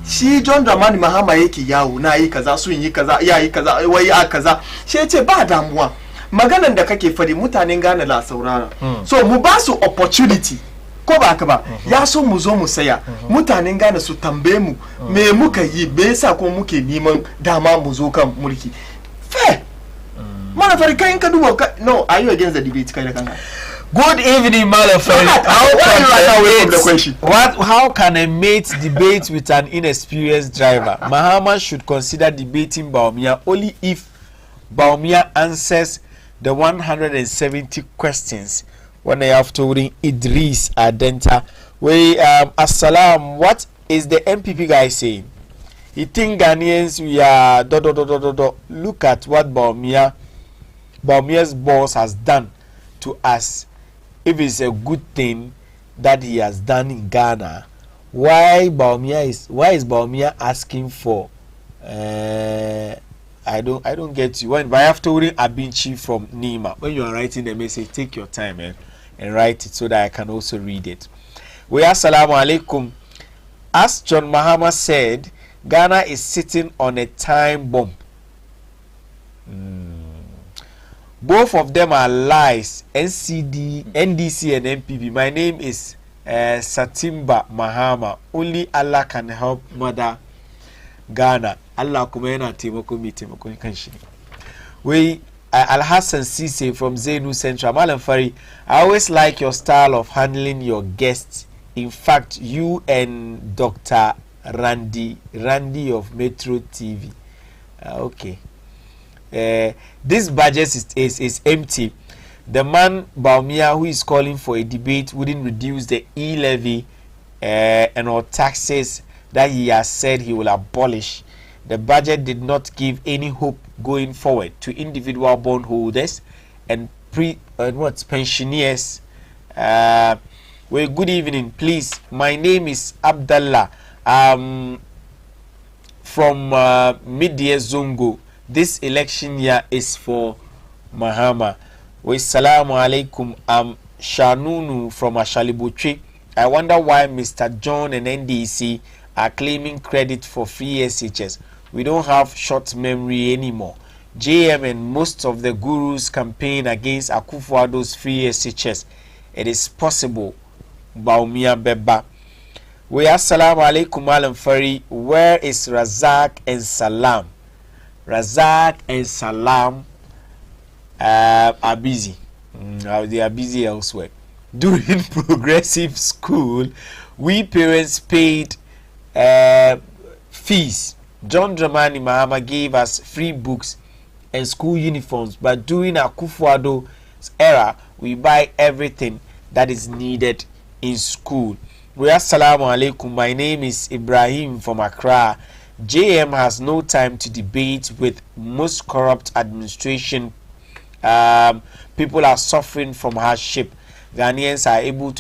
shi John Dramani Mahama yake yawo na yi kaza sun yi kaza ya yi kaza wai a kaza shi yace ba damuwa maganan da kake fadi mutanen Ghana la saurara so mu ba su opportunity ko ba haka ba ya so mu zo mu saya mutanen Ghana su tambaye mu me muka yi me yasa ko muke neman dama mu zo kan mulki fair mana farka in ka duba no are you against the debate kai da kanka good evening Malafari how can a mate debate with an inexperienced driver Mahama should consider debating Bawumia only if Bawumia answers the 170 questions when I have to read Idris Adenta. Assalam, what is the MPP guy saying? He think Ghanaians we are Look at what Bawumia's boss has done to us. If it's a good thing that he has done in Ghana, why is Bawumia asking for I don't get you. When I have to read Abinchi from Nima, when you are writing the message, take your time and write it so that I can also read it. Assalamu alaikum. As John Mahama said, Ghana is sitting on a time bomb. Both of them are lies. NDC and MPP. My name is Satimba Mahama. Only Allah can help Mother Ghana. Allah kuma yana taimako mai taimakon kanshi. Al Hassan Sise from Zenu Central. Malam Fari, I always like your style of handling your guests. In fact, you and Dr. Randy of Metro TV. Okay. This budget is empty. The man Baumia who is calling for a debate wouldn't reduce the e-levy and all taxes that he has said he will abolish. The budget did not give any hope going forward to individual bondholders and pensioners. Well, good evening, please. My name is Abdallah from Midye Zongo. This election year is for Mahama. Wassalamu alaikum. I'm Shanunu from Ashalibuchi. I wonder why Mr. John and NDC are claiming credit for free SHS. We don't have short memory anymore. JM and most of the gurus campaign against Akufo-Addo's free SHS. It is possible. Baumia Beba. We assalamu alaikum Malam Fari. Where is Razak and Salam? Razak and Salam are busy. They are busy elsewhere. During progressive school, we parents paid fees. John Dramani Mahama gave us free books and school uniforms, but during Akufo-Addo's era, we buy everything that is needed in school. We assalamu alaikum. My name is Ibrahim from Accra. JM has no time to debate with most corrupt administration. People are suffering from hardship. Ghanaians are unable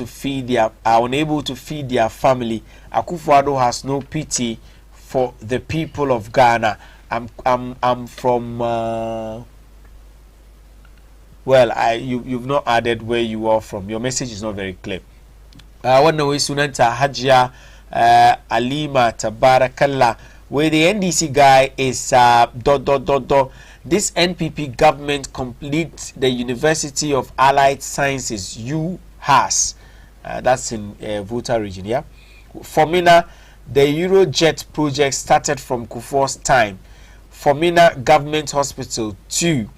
to feed their family. Akufo-Addo has no pity for the people of Ghana. I'm from you've not added where you are from. Your message is not very clear. One way Sunanta Hajia Alima Tabarakallah, where the NDC guy is This NPP government completes the University of Allied Sciences UHAS. That's in Volta region, yeah. Formina, the Eurojet project started from Kufuor's time. Formina Government Hospital 2,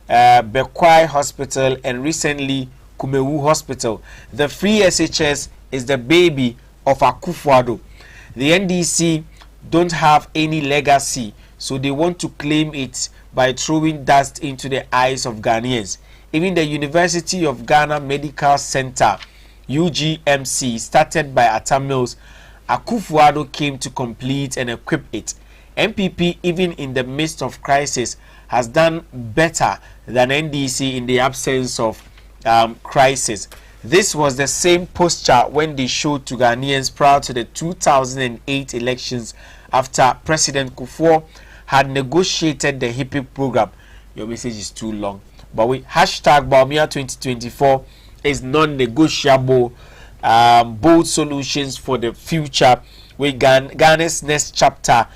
Bekwai Hospital, and recently Kumewu Hospital. The free SHS is the baby of Akufo-Addo. The NDC don't have any legacy, so they want to claim it by throwing dust into the eyes of Ghanaians. Even the University of Ghana Medical Center, UGMC, started by Atta Mills, Akufo-Addo came to complete and equip it. MPP, even in the midst of crisis, has done better than NDC in the absence of crisis. This was the same posture when they showed to Ghanaians prior to the 2008 elections after President Kufuor had negotiated the HIPPY program. Your message is too long. But with hashtag Baumia 2024 is non-negotiable. Bold solutions for the future. With Ghana's next chapter.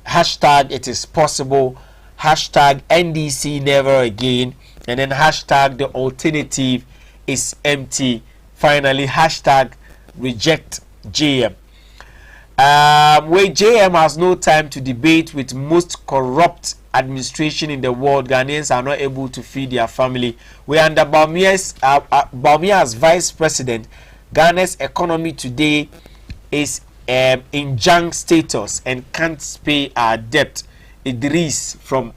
Hashtag it is possible. Hashtag NDC never again. And then hashtag the alternative is empty. Finally, hashtag reject JM. Where JM has no time to debate with most corrupt administration in the world, Ghanaians are not able to feed their family. We under Baumia as vice president, Ghana's economy today is in junk status and can't pay our debt. Idris from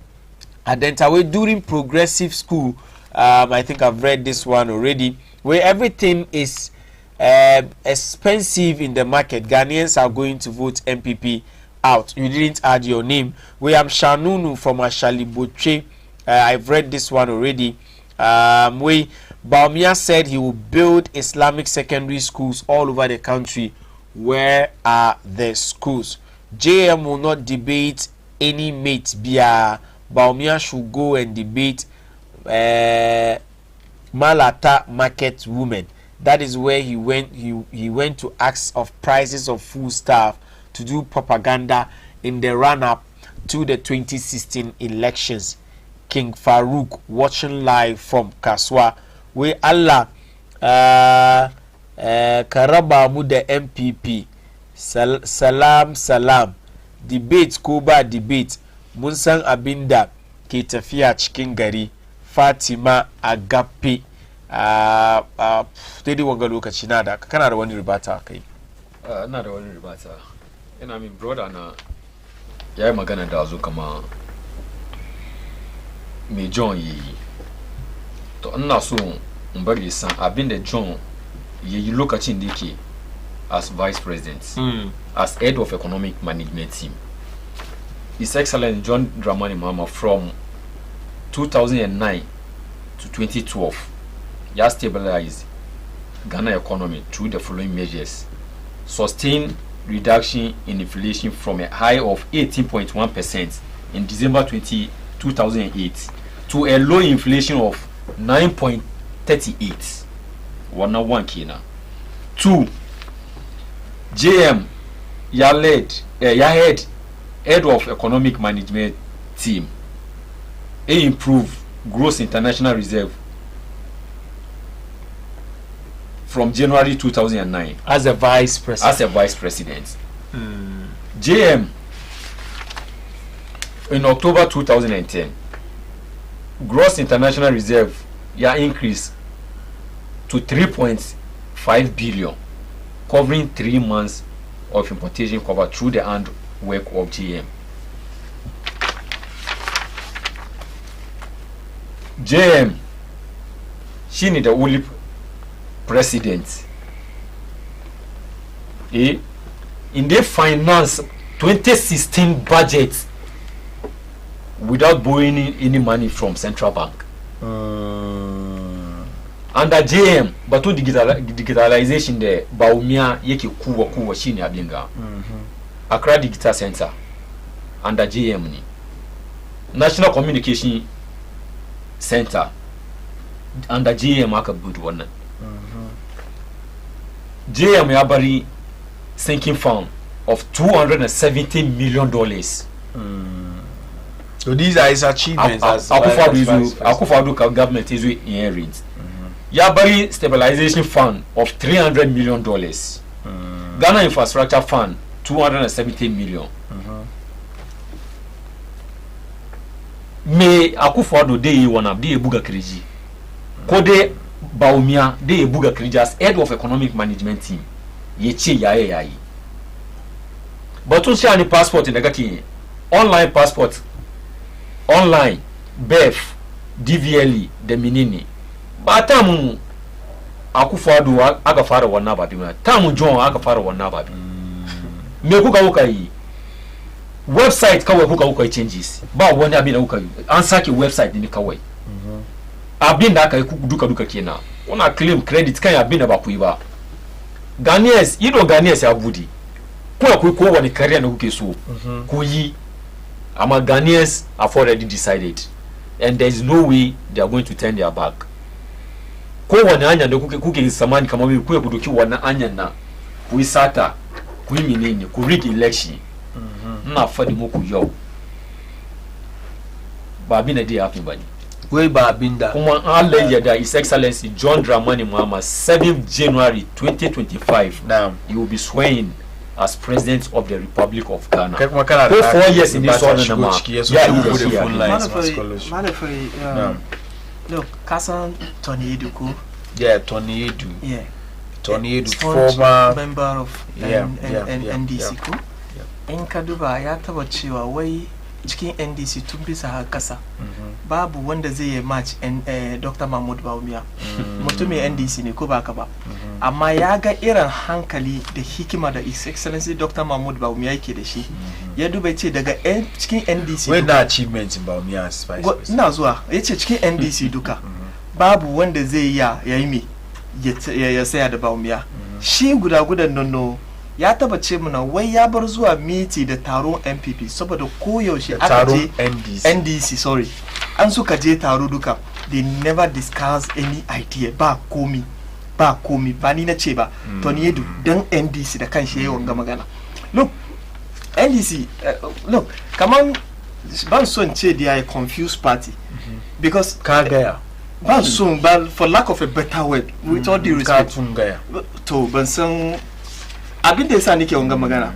Adentawe during progressive school. I think I've read this one already, where everything is expensive in the market. Ghanaians are going to vote MPP out. You didn't add your name. We am Shanunu from Ashalibuche. I've read this one already. Where Baumia said he will build Islamic secondary schools all over the country. Where are the schools? JM will not debate any mate. Bia Baumia should go and debate Malata market women. That is where he went. He went to ask of prices of food stuff to do propaganda in the run-up to the 2016 elections. King Farouk watching live from Kaswa. We Allah Karaba Muda MPP. Salam. Debate Kuba debate. Munsan Abinda ke tafiya cikin gari. Fatima Agape daidai wanga lokaci na da kana da wani ribata kai ina da wani ribata ina min brother na yayi magana da zo kama me John yi to ina so in bari san abinda John yayi lokacin da yake as vice president as head of economic management team. His Excellency John Dramani Mahama from 2009 to 2012 he has stabilized Ghana economy through the following measures: sustained reduction in inflation from a high of 18.1% in December 2008 to a low inflation of 9.38. One kina. 2. JM head of economic management team improve gross international reserve from January 2009 as a vice president. JM in October 2010 gross international reserve increased to 3.5 billion, covering 3 months of importation cover through the handwork of JM. JM, she need the only president. In the finance 2016 budget without borrowing any money from central bank. Under JM, but to digitalization there, Baumia yeke kuwa shini abinga. Accra Digital Center under JM ni. National Communication Center under JM aka build one. JM yabari sinking fund of $270 million. So these are his achievements as Akufo-Addo government is inherent. Yabari stabilization fund of $300 million. Ghana infrastructure fund $270 million. Me Akufo-Addo dey wanna be a buga kriji. Kode Baumia dey a buga kriji as head of economic management team. Yeche yae. But to share any passport in the online passport, online, BEF, DVLE, the minini. But tamu Akufo-Addo aga fara wana babi. Tamu John aga fara wana babi. Me kuka uka yi. Website kawe kuka uka changes. Ba wani abina uka yi. Answer ki website ni kawe. Abinda aka yi duka kena. Una claim credit kan abinda ba kuiba. Ghanaians, Ghanaians ya budi. Kwa wani career na kuke so. Kuyi. Ama Ghanaians have already decided. And there is no way they are going to turn their back. Kwa wani anya na kuke samani kama wewe kuwe kudoki wana anya na kuisata, kuiminini, kurig election. Na fadi moku yo. Babina di hapi bani. Where Babinda? Kuma alle yada His Excellency John Dramani Mahama 7th January 2025. Now he will be sworn as President of the Republic of Ghana. For 4 years in this one, look, Kasan Tony Eduku. Yeah, Tony Edu. Yeah. Tony Edu, former member of NDC. In Kaduba, ya taba cewa wai cikin NDC tun bisa har kasa. Babu wanda zai yi match Dr. Mahmud Baumia. Mutumin NDC ne ko baka ba. Amma ya ga irin hankali da hikima da His Excellency Dr. Mahmud Baumia yake da shi. Ya duba ce daga cikin NDC. Wai na achievement Baumia as vice president. Ina zuwa yace cikin NDC duka. Babu wanda zai yi me ya saya da Baumia. Shi gudan nono ya taba ce mana wai ya bar zuwa miti da taron MPP saboda koyaushe aka je NDC sorry an suka je taro duka they never discuss any idea ba komi ba ni na ce ba Tony Edu dan NDC da kanshi yayin wanga magana look NDC look kaman ban son ce they are a confused party because kagaya ban son but for lack of a better word with all due respect to ban san abin da yasa nake wanga magana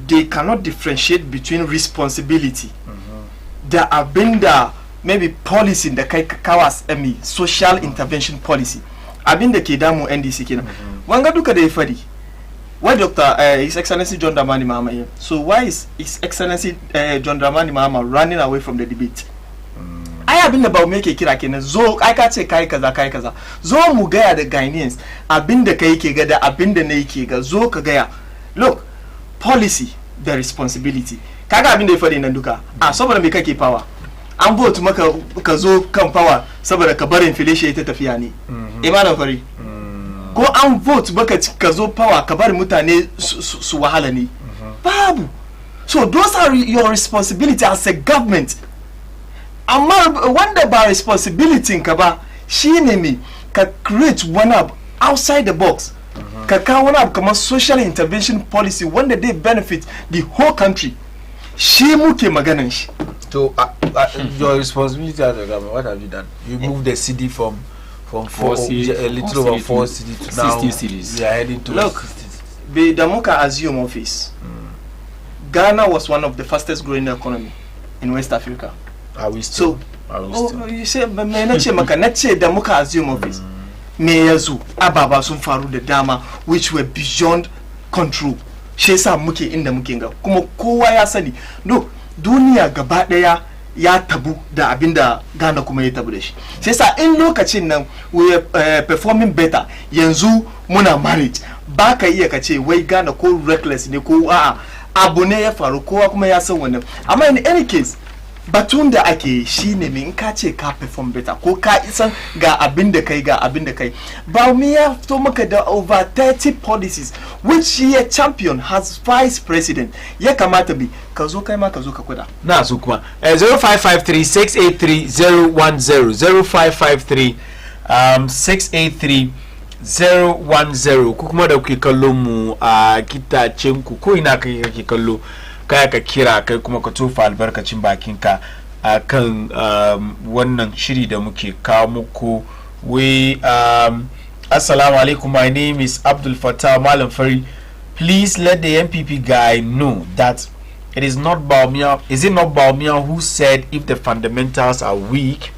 they cannot differentiate between responsibility da abinda maybe policy da kai kawas social intervention policy abin da ke damu NDC kenan wanga duka da ya fadi why Dr. His Excellency John Dramani Mahama so why is His Excellency John Dramani Mahama running away from the debate ai abin da ba mu yake kira kenan zo ai ka ce kai kaza zo mu gaya da Ghanaians abin da kai yake ga da abin da ne yake ga zo ka gaya look policy the responsibility kaga abin da ya fadi nan duka saboda me kake power an vote maka ka zo kan power saboda ka bar inflation ita tafiya ne malam fari ko an vote baka ka zo power ka bar mutane su wahala ne babu so those are your responsibility as a government amma wanda ba responsibility ka ba shine me ka create one up outside the box ka kawo wani abu kamar social intervention policy wanda they benefit the whole country shi muke maganan shi so your responsibility as a government, what have you done? You moved the city from a little over 4 cities to now 60 cities. We are heading to look the Damuka Assume office Ghana was one of the fastest growing economy in West Africa. Are we still? You say me nace maka nace Damuka Assume office me yazo ababa sun faru da dama which were beyond control shi yasa muke inda muke ga kuma kowa ya sani no duniya gaba daya ya tabu da abinda Ghana kuma ya tabu da shi sai yasa in lokacin nan we performing better yanzu muna marriage baka iya kace wai Ghana ko reckless ne ko abu ne ya faru kowa kuma ya san wannan amma in any case batun da ake shine me in ka ce ka perform better ko ka isan ga abinda kai ba mu ya fito maka da over 30 policies which a champion has vice president ya kamata bi ka zo kai ma ka zo ka kuda na so kuma 0553683010 0683 ku kuma da kuke kallo mu a kitacen ku ko ina kake kallo kaya ka kira kai kuma ka tofa albarkacin bakinka a kan wannan shiri da muke kawo muku assalamu alaikum, my name is Abdul Fattah Malam Fari. Please let the MPP guy know that it is not Baumia who said if the fundamentals are weak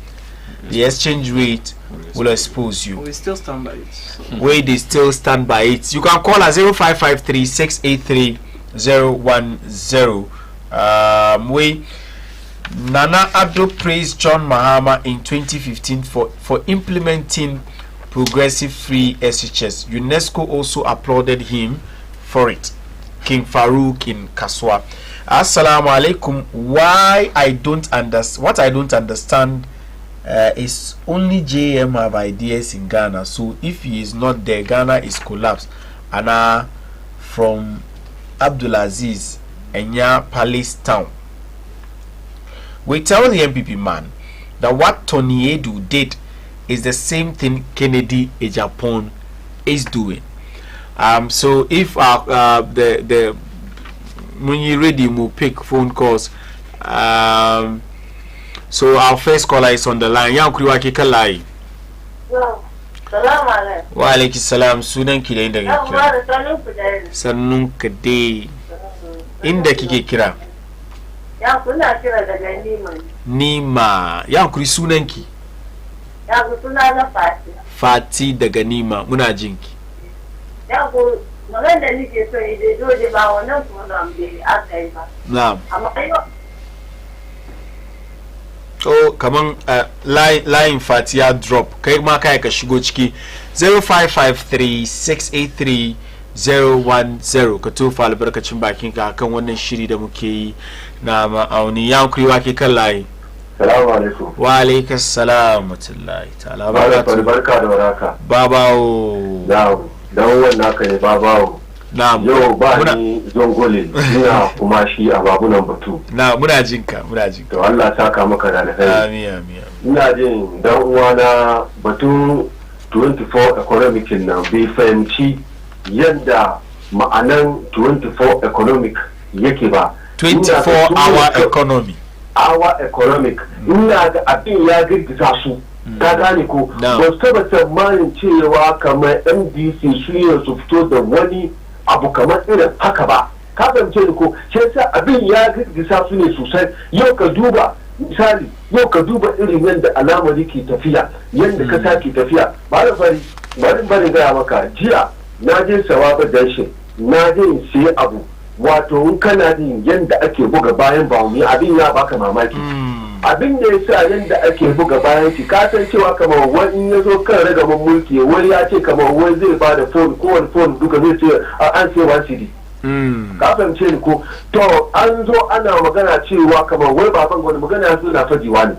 the exchange rate will expose you. We still stand by it. They still stand by it. You can call us 0553-683-010. Nana Addo praised John Mahama in 2015 for implementing progressive free SHS. UNESCO also applauded him for it. King Farouk in Kaswa. Assalamu alaikum. What I don't understand is only JM have ideas in Ghana. So if he is not there, Ghana is collapsed. Anna from Abdulaziz, Enya Palace Town. We tell the MPP man that what Tony Edu did is the same thing Kennedy Ejapon is doing. So if the when you ready, we'll pick phone calls. So our first caller is on the line. Ya kuriwa ke kan layi. Salamu alaikum. Wa alaikum salam. Sunan ki da inda kike kira? Sannun ka dai. Inda kike kira? Ya kuna kira daga Nima. Nima. Ya kuri sunan ki? Ya ku suna na Fati. Fati daga Nima. Muna jin ki. Ya ku magana da nake so ide dole ba wannan program bai aka yi ba. Na'am. Amma yau kaman line Fatiya drop kai ma kai ka shigo ciki 0553-683-010 ka tofa albarkacin bakin ka kan wannan shiri da muke yi na ma'auni ya kuriwa ke kan layi. Salamu alaikum. Wa alaikum salam matullahi ta'ala barka da waraka. Babawo. Dan wannan ka ne babawo. Yau ba ni zongole ina kuma shi a babunan batu. Muna jinka. To Allah saka maka da alheri. Amin. Ina jin dan uwana batun 24 economic nan bai fahimci yadda ma'anan 24 economic yake ba. 24 hour economy. Our economic ina ga abin ya girgiza su ka gane ko ba su taba tsammanin cewa kamar MDC shi ne su fito da wani abu kamar irin haka ba ka fahimce ni ko sai sa abin ya girgiza su ne sosai yau ka duba misali yau ka duba irin yadda alamari ke tafiya yadda kasa ke tafiya ba da fari bari gaya maka jiya na je sawaba dashi na je in siya abu wato in kana jin yadda ake buga bayan bawumi abin ya baka mamaki abin da ya sa yadda ake buga bayan shi ka san cewa kamar wani ya zo kan ragaman mulki wani ya ce kamar wani zai ba da phone kowane phone duka zai ce an sai 1 cd ka fahimce ni ko to an zo ana magana cewa kamar wai baban wani magana yanzu na fajiwa ne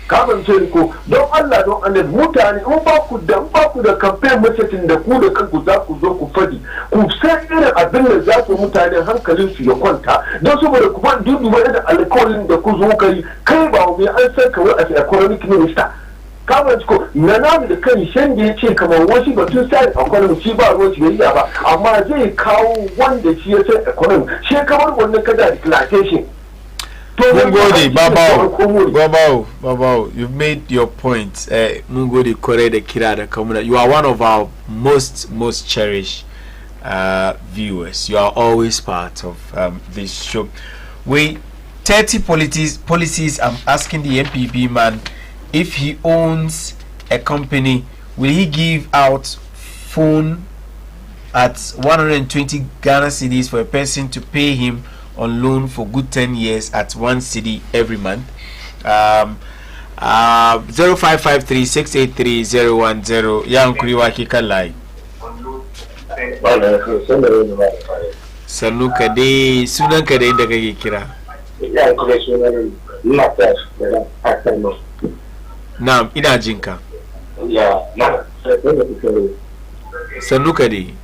ka fahimce ni ko don Allah don Allah mutane in ba ku da campaign messaging da ku da kanku za ku zo ku fadi ku san irin abin da za ku mutane hankalin su ya kwanta don saboda ku ban duduwa da alƙawarin da ku zo kai ba mai an san kawai a economic minister kamar ko na namu da kan shan da ya ce kamar wasu batun sai economy shi ba ruwan shi ba amma zai kawo wanda shi ya san economy shi kamar wannan kada declaration. Mungode, Babao, you've made your point. Mungode Kore de Kirada Kamuna. You are one of our most cherished viewers. You are always part of this show. 30 policies. I'm asking the MPP man if he owns a company, will he give out phone at 120 Ghana cedis for a person to pay him on loan for good 10 years at 1 cedi every month? 0553-683-010. Yang kuriwa kikalai. Sannu ka dai sunan ka dai da kake kira. Na'am, ina jinka. Sannu ka dai.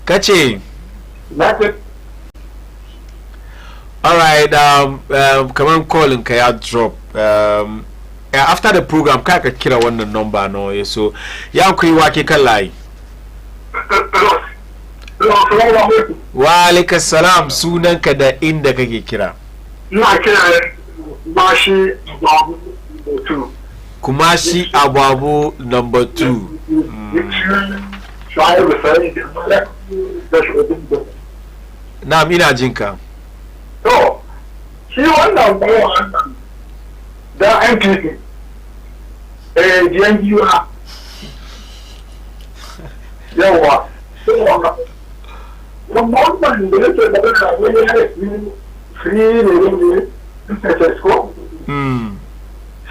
Kace alright, come on, calling ka ya drop. After the program ka kira wannan number no, so ya kuyi wake kan layi. Wa alaikum salam, sunanka da inda kake kira. Ina kira Kumashi Ababu 2. Kumashi Ababu number 2. Na ina jinka. To, shi wannan bayan da MPP jiyan giwa yawa wannan da yake da baka wani haifi free ne Francesco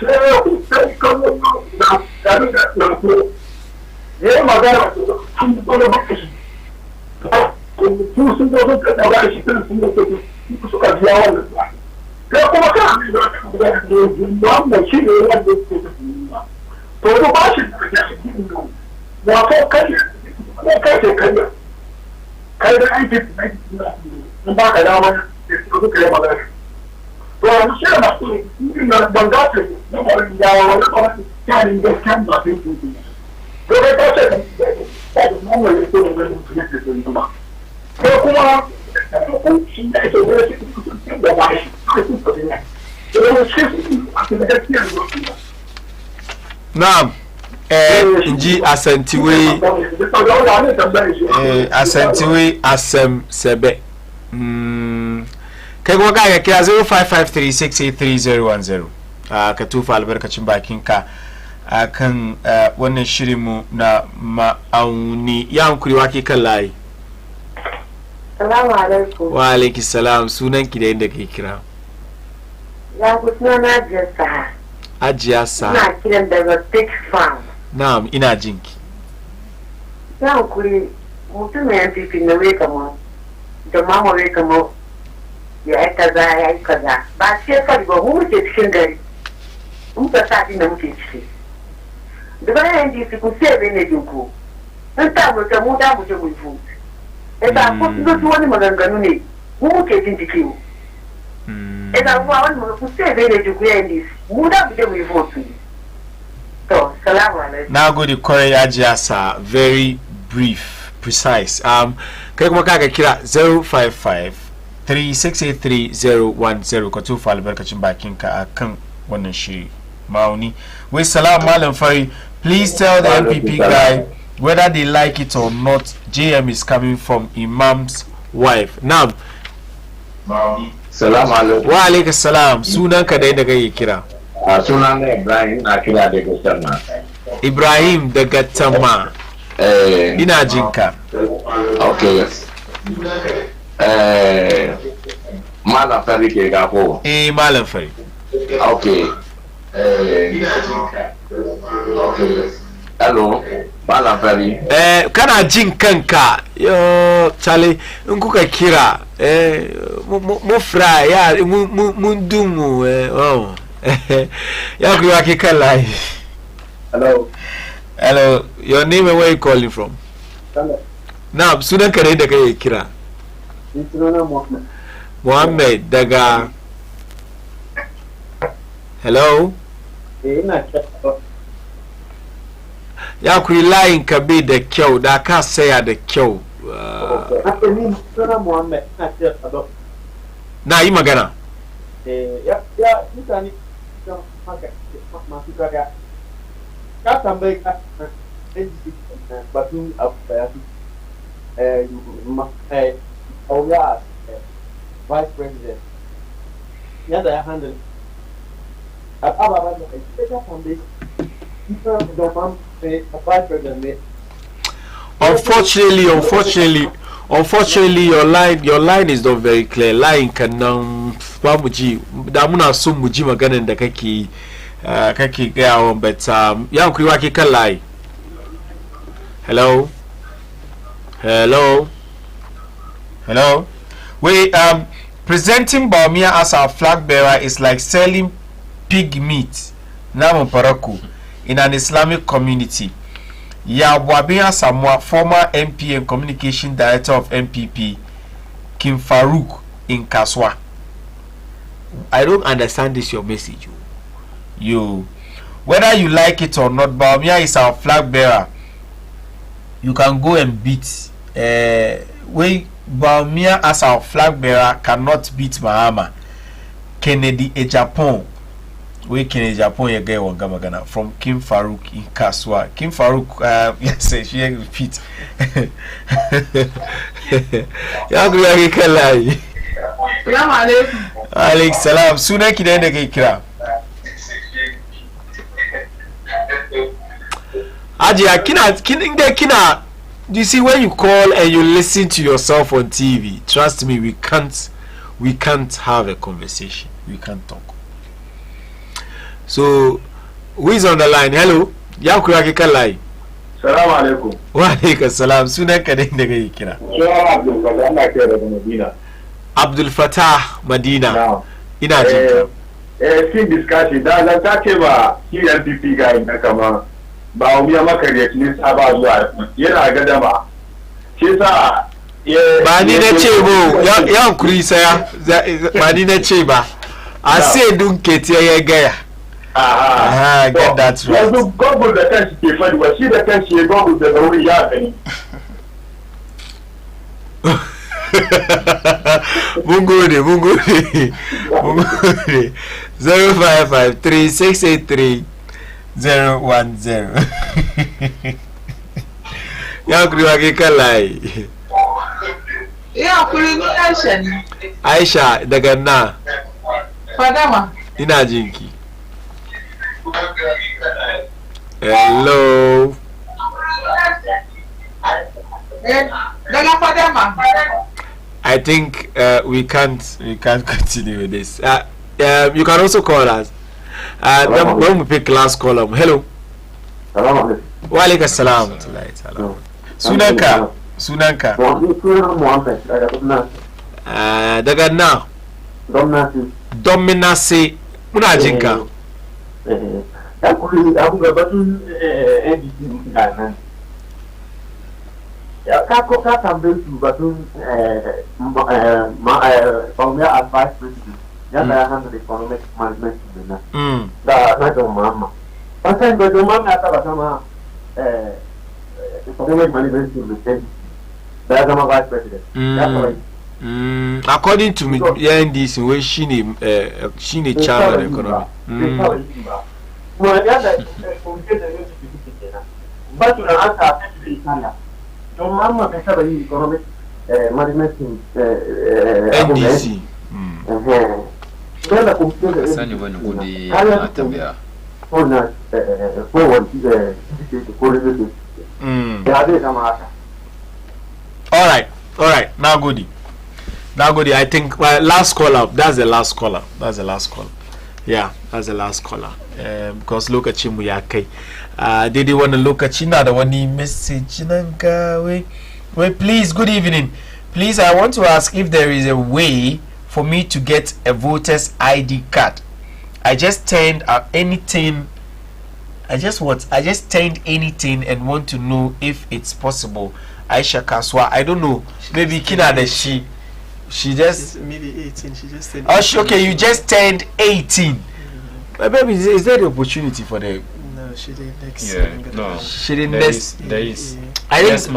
sai kawai na tare da ko ya yi magana sun tsoro baka shi sun zo sun kada ba shi kan sun zo suka biya wannan kai kuma ka wannan shi ne wanda ke to da ba shi da ko kai ce kai da aiki in ba ka dama su kai magana to an shi da na banga ce na wani yawa wani kawai yanin gaskiyan ba sai su yi to kai ta ce da mun wani ko ne mun fiye da su ba ko kuma shi da ake wani da ba shi Naam, inji asantiwe asem sebe. Kai kuma ka kira 0553683010. Ka tufa albarkacin bakinka akan wannan shirinmu na ma'auni. Ya hankuri wake kan layi. Salamu alaikum. Wa alaikum salam, sunanki da inda kai kira. Ya kusa na Ajiya Ajiya Saha. Ina kiran daga Big Farm. Na'am, ina jinki. Ya hankuri mutum ya fifi na wai kama da mama wai kama ya yi kaza ya yi kaza. Ba ce fari ba mu muke cikin gari. Muka sa da muke ciki. Da bayan ji su ku sai bai ne jinku. In ta mutu mu da mu je mu yi. Ita ko su wani maganganu ne mu muke jin jiki mu. Ita kuwa wani mu sai bai ne jinku ya yi mu da mu je mu yi vote. To, salamu alaikum. Na gode kwarai Ajiya Saha, very brief, precise. Kai kuma kaga kira 055-3683-010 ka tufa albarkacin bakinka a kan wannan shiri ma'auni. Wai salam malam fari, please tell the MPP guy whether they like it or not, JM is coming from Imam's wife. Now, Salam alaikum. Wa alaikum salam. Sunan ka dai daga yi kira. Sunan Ibrahim na kira daga Tama. Ibrahim daga Tama. Ina jinka. Okay. Malam Fari ke gafo. Malam Fari. Okay. Hello. Malam Fari. Kana jin kanka. Yo, Charlie, in kuka kira mu fra ya mun dumu oh. Ya kuwa ke kala. Hello. Hello. Your name and where you calling from? Hello. Now, sunan ka da kai kira. Sunana Muhammad. Muhammad daga. Hello. Ina kira. Ya kuyi layin ka bai da kyau da ka saya da kyau. Na yi magana. Ya mutane masu gaga ka tambayi ka batun abu da ya fi auya vice president yadda ya handle ababen da ya tambayi ita da vice president. Unfortunately, your line is not very clear. Line kanan ba mu ji da muna son mu ji maganar da kake gaya but ya ku wa ke kan line. Hello. Wait, presenting Baumia as our flag bearer is like selling pig meat, namu paraku, in an Islamic community. Yabwabia Samoa, former MP and Communication Director of MPP, Kim Farouk in Kaswa. I don't understand this your message. You whether you like it or not, Baumia is our flag bearer. You can go and beat. Baumia as our flag bearer cannot beat Mahama. Kennedy a Japan. We Kennedy Japan ye guy Gana from Kim Farouk in Kaswa. Kim Farouk yes she repeat. Ya guri ya kalai. Salam alaikum. Alaikum salam. Sunan ki da ke kira. Ajiya kina you see when you call and you listen to yourself on TV, trust me, we can't have a conversation. We can't talk. So who is on the line? Hello. Ya kura ke kan line. Salamu alaikum. Wa alaikum salam. Sunan ka dai daga kira. Abdul Fatah na kira daga Madina. Abdul Fatah Madina. Ina jin ka. Fin discussion da ta ce ba NPP ga ina kama ba mu ya makaryaci ne saba zuwa yana gadama. Shi sa ba ni na ce bo ya kuri saya ba ni na ce ba. A sai dunke tiya ya gaya. Get that right. Yanzu Google da kanshi ke fadi wa shi da kanshi ya Google da wuri ya gani. Mun gode 0553683010. Ya kuri wa ke kalai. Ya kuri ni Aisha ne. Aisha daga na. Fadama. Ina jinki. Hello. Daga Fadama. I think we can't continue with this. You can also call us. When we pick last column. Hello. Wa alaikum salam. Sunanka. Daga na. Dominasi. Muna jinka. Ya kuri abu gabatun NDC nan. Ya ka tambaye su batun Baumia as vice president. Ya da handle economic management din nan. Da na da Muhammad. Pasan da Muhammad ya taba sama economic management din da zama vice president. Ya taba according to me, NDC where she chairman economy. Well, yeah, but you answer Italia. Don mamma che stava lì economic management NDC. Quella computer Sani wani kudi na tambaya. Forward All right. Now goody. I think last caller. That's the last caller. Yeah, that's the last caller. Because lokacin mu ya kai. Daidai wannan lokaci na da wani message nan ka wait, please, good evening. Please, I want to ask if there is a way for me to get a voter's ID card. I just turned anything and want to know if it's possible. Aisha Kaswa, I don't know. Maybe kina da she just maybe 18. She just turned. Oh, okay, you just turned 18. But baby, is there the opportunity for the? No, she didn't. She didn't. There is. I think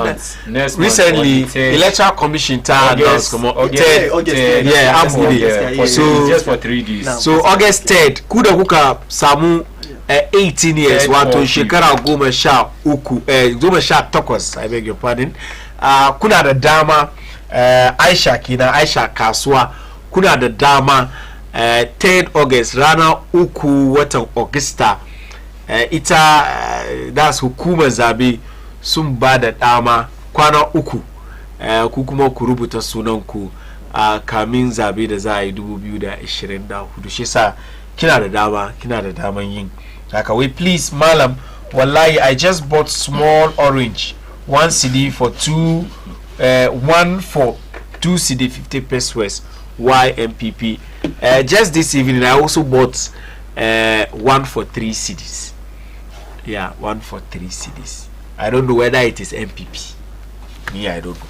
next recently month, electoral commission August, I'm so just for 3 days. So August 3rd, kuda kuka samu 18 years wato shekara 18 I beg your pardon. Kuna da dama Aisha Kaswa, kuna da dama 3rd August rana uku watan Augusta ita das hukumar zabe sun ba da dama kwana uku ku kuma ku rubuta sunanku kamin zabe da za a yi 2024 shi sa kina da daman yin haka wai please malam wallahi I just bought small orange 1 CD for 1 for 2 CD 50 pesos YMPP. Just this evening I also bought 1 for 3 CDs. Yeah, 1 for 3 CDs. I don't know whether it is MPP. Me, I don't know.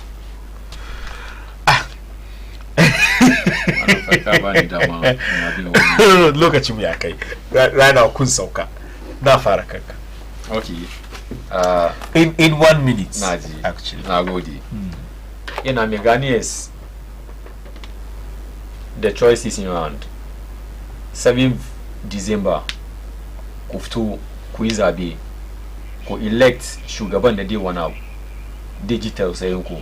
Look at you, okay. Right now, kun sauka. Na fara kanka. Okay. In 1 minute. Naji. Actually. Nagode. Ina me Ghanaians. The choice is in your hand. 7th December. Kuftu kuizabe. Ko elect shugaban da dai wani abu digital sayin ku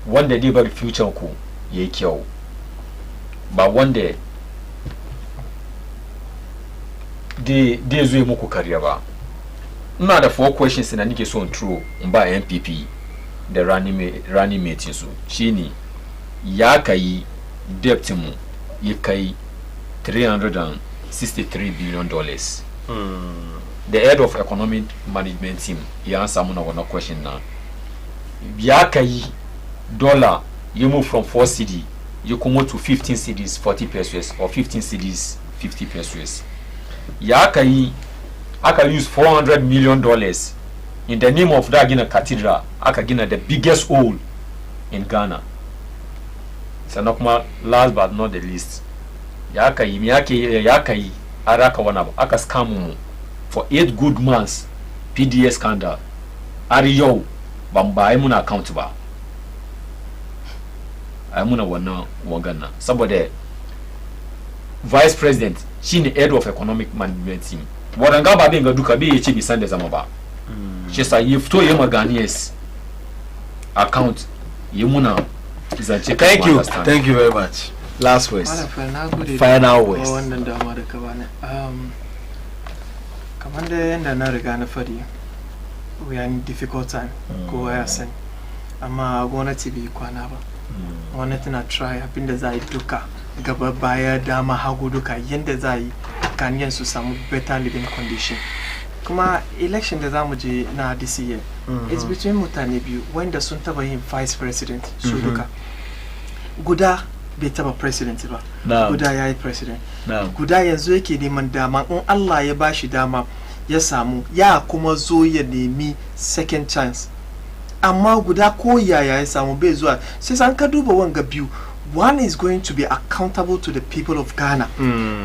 wanda dai bar future ku yayi kyau ba wanda dai zo muku kariya ba. Ina da 4 questions na nake so in throw in ba NPP da running mate su shine ya kai debt mu ya kai $363 billion. The head of economic management team he answer me one question now. Ya kai dollar you move from 4 CD you come to 15 CDs 40 pesos or 15 CDs 50 pesos. Ya kai aka use $400 million in the name of that Gina cathedral aka gina the biggest hole in Ghana. So last but not the least ya kai araka wana aka scam mu for 8 good months PDS scandal ari yau ban ba ai muna account ba ai muna wannan wagana saboda vice president shine head of economic management team wadanga ba bin ga duka bai yace bi san da zama ba shi sa yi fito yi Ghanaians account yi muna zance. Thank you very much. Last words. Final words. Wannan dama da ka bani. Kamar da yanda na riga na fadi, we are in difficult time. Kowa ya sani. Amma gwamnati bai kwana ba. Gwamnati na try abinda za a yi duka gaba baya dama hagu duka yanda za a yi Ghanaians su samu better living condition. Kuma election da zamu je na this year, it's between mutane biyu wanda sun taba yin vice president su duka. Guda bai taba president ba. Guda ya yi president. Guda yanzu yake neman dama in Allah ya bashi dama ya samu ya kuma zo ya nemi second chance. Amma guda ko yaya ya samu bai zuwa sai san ka duba wanga biyu, one is going to be accountable to the people of Ghana.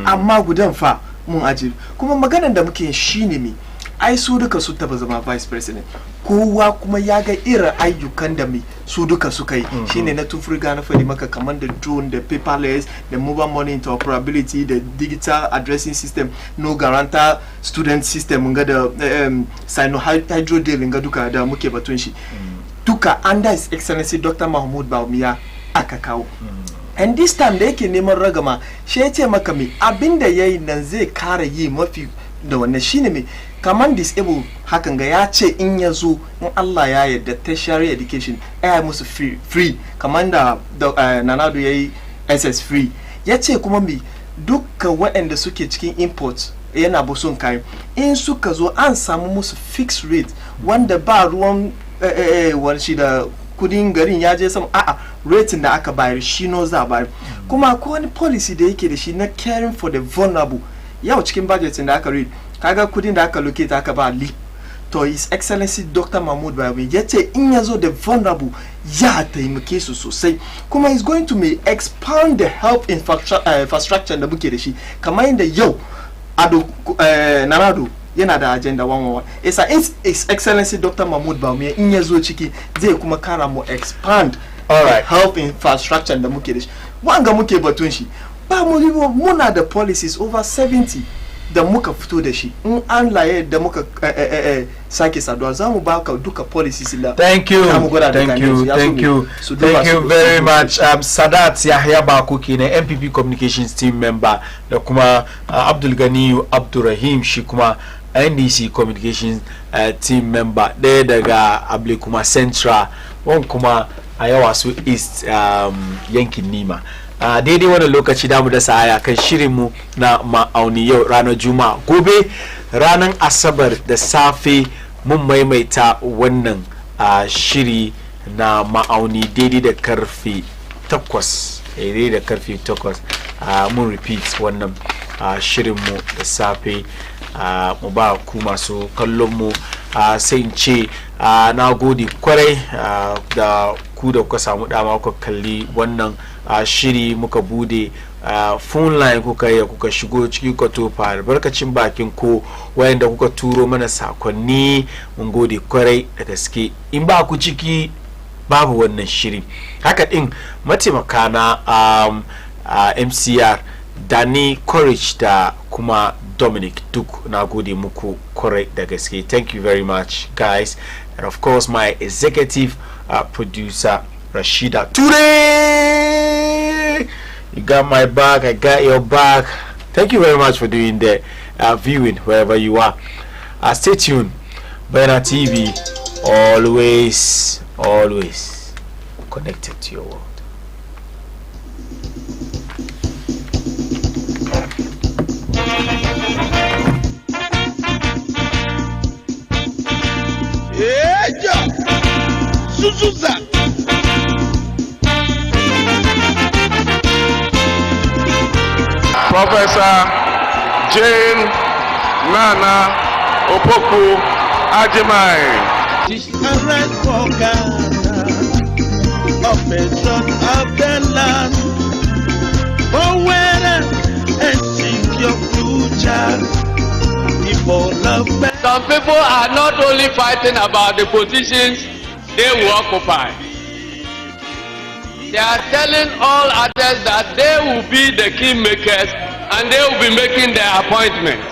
Amma gudan fa mun ajiye kuma maganar da muke shine me ai su duka su taba zama vice president kowa kuma ya ga irin ayyukan da mai su duka suka yi shine na tun furga na fadi maka kamar da drone da paperless da mobile money interoperability da digital addressing system no guarantor student system nga da sino hydro deal nga duka da muke batun shi duka under his excellency Dr. Mahmoud Bawumia aka kawo and this time da yake neman ragama shi ya ce maka mai abinda yayi nan zai kara yi mafi da wannan shine mai kaman disable hakan ga ya ce in ya zo in Allah ya yarda tertiary education ai musu free kaman da Nanado yayi SS free ya ce kuma mai dukkan waɗanda suke cikin import yana busun kai in suka zo an samu musu fixed rate wanda ba ruwan wani shi da kudin garin ya je sama a'a rating da aka bayar shi no za bayar kuma ko wani policy da yake da shi na caring for the vulnerable yau cikin budget da aka read kaga kudin da aka locate aka ba leap to his excellency Dr. Mahmoud Bawumia ya ce in ya zo the vulnerable ya taimake su sosai kuma is going to may expand the health infrastructure da muke da shi kamar yadda yau Nanado yana da agenda 111 isa his excellency Dr. Mahmoud Bawumia in ya zo ciki zai kuma kara mu expand health infrastructure da muke da shi wanga muke batun shi ba mu muna da policies over 70 da muka fito da shi in an laye da muka sake saduwa za mu baka duka policies da thank you very much Sadat Yahya Bako kenan MPP communications team member da kuma Abdul Ganiyu Abdurrahim shi kuma NDC communications team member ɗaya daga Able kuma Central wan kuma a yawa su East yankin Nima daidai wannan lokaci damu da sa'aya kan shirinmu na ma'auni yau ranar Juma'a gobe ranar Asabar da safe mun maimaita wannan shiri na ma'auni daidai da karfe 8 mun repeat wannan shirinmu da safe mu ba ku masu kallon mu sai in ce na gode kwarai da ku da kuka samu dama kuka kalli wannan shiri muka bude phone line kuka shigo ciki kuka tofa albarkacin bakin ko wayanda kuka turo mana sakonni mun gode kwarai da gaske in ba ku ciki babu wannan shiri haka din mataimaka na MCR Danny Courage da kuma Dominic duk na gode muku kwarai da gaske. Thank you very much guys, and of course my executive producer Rashida. Today you got my back, I got your back. Thank you very much for doing the viewing wherever you are. Stay tuned. Bena TV, always connected to your world. Suzuza Professor Jane Nana Opoku Ajimai. Arise for Ghana, a patron of the land, for winner and seek your future. Some people are not only fighting about the positions they will occupy. They are telling all others that they will be the kingmakers and they will be making their appointment.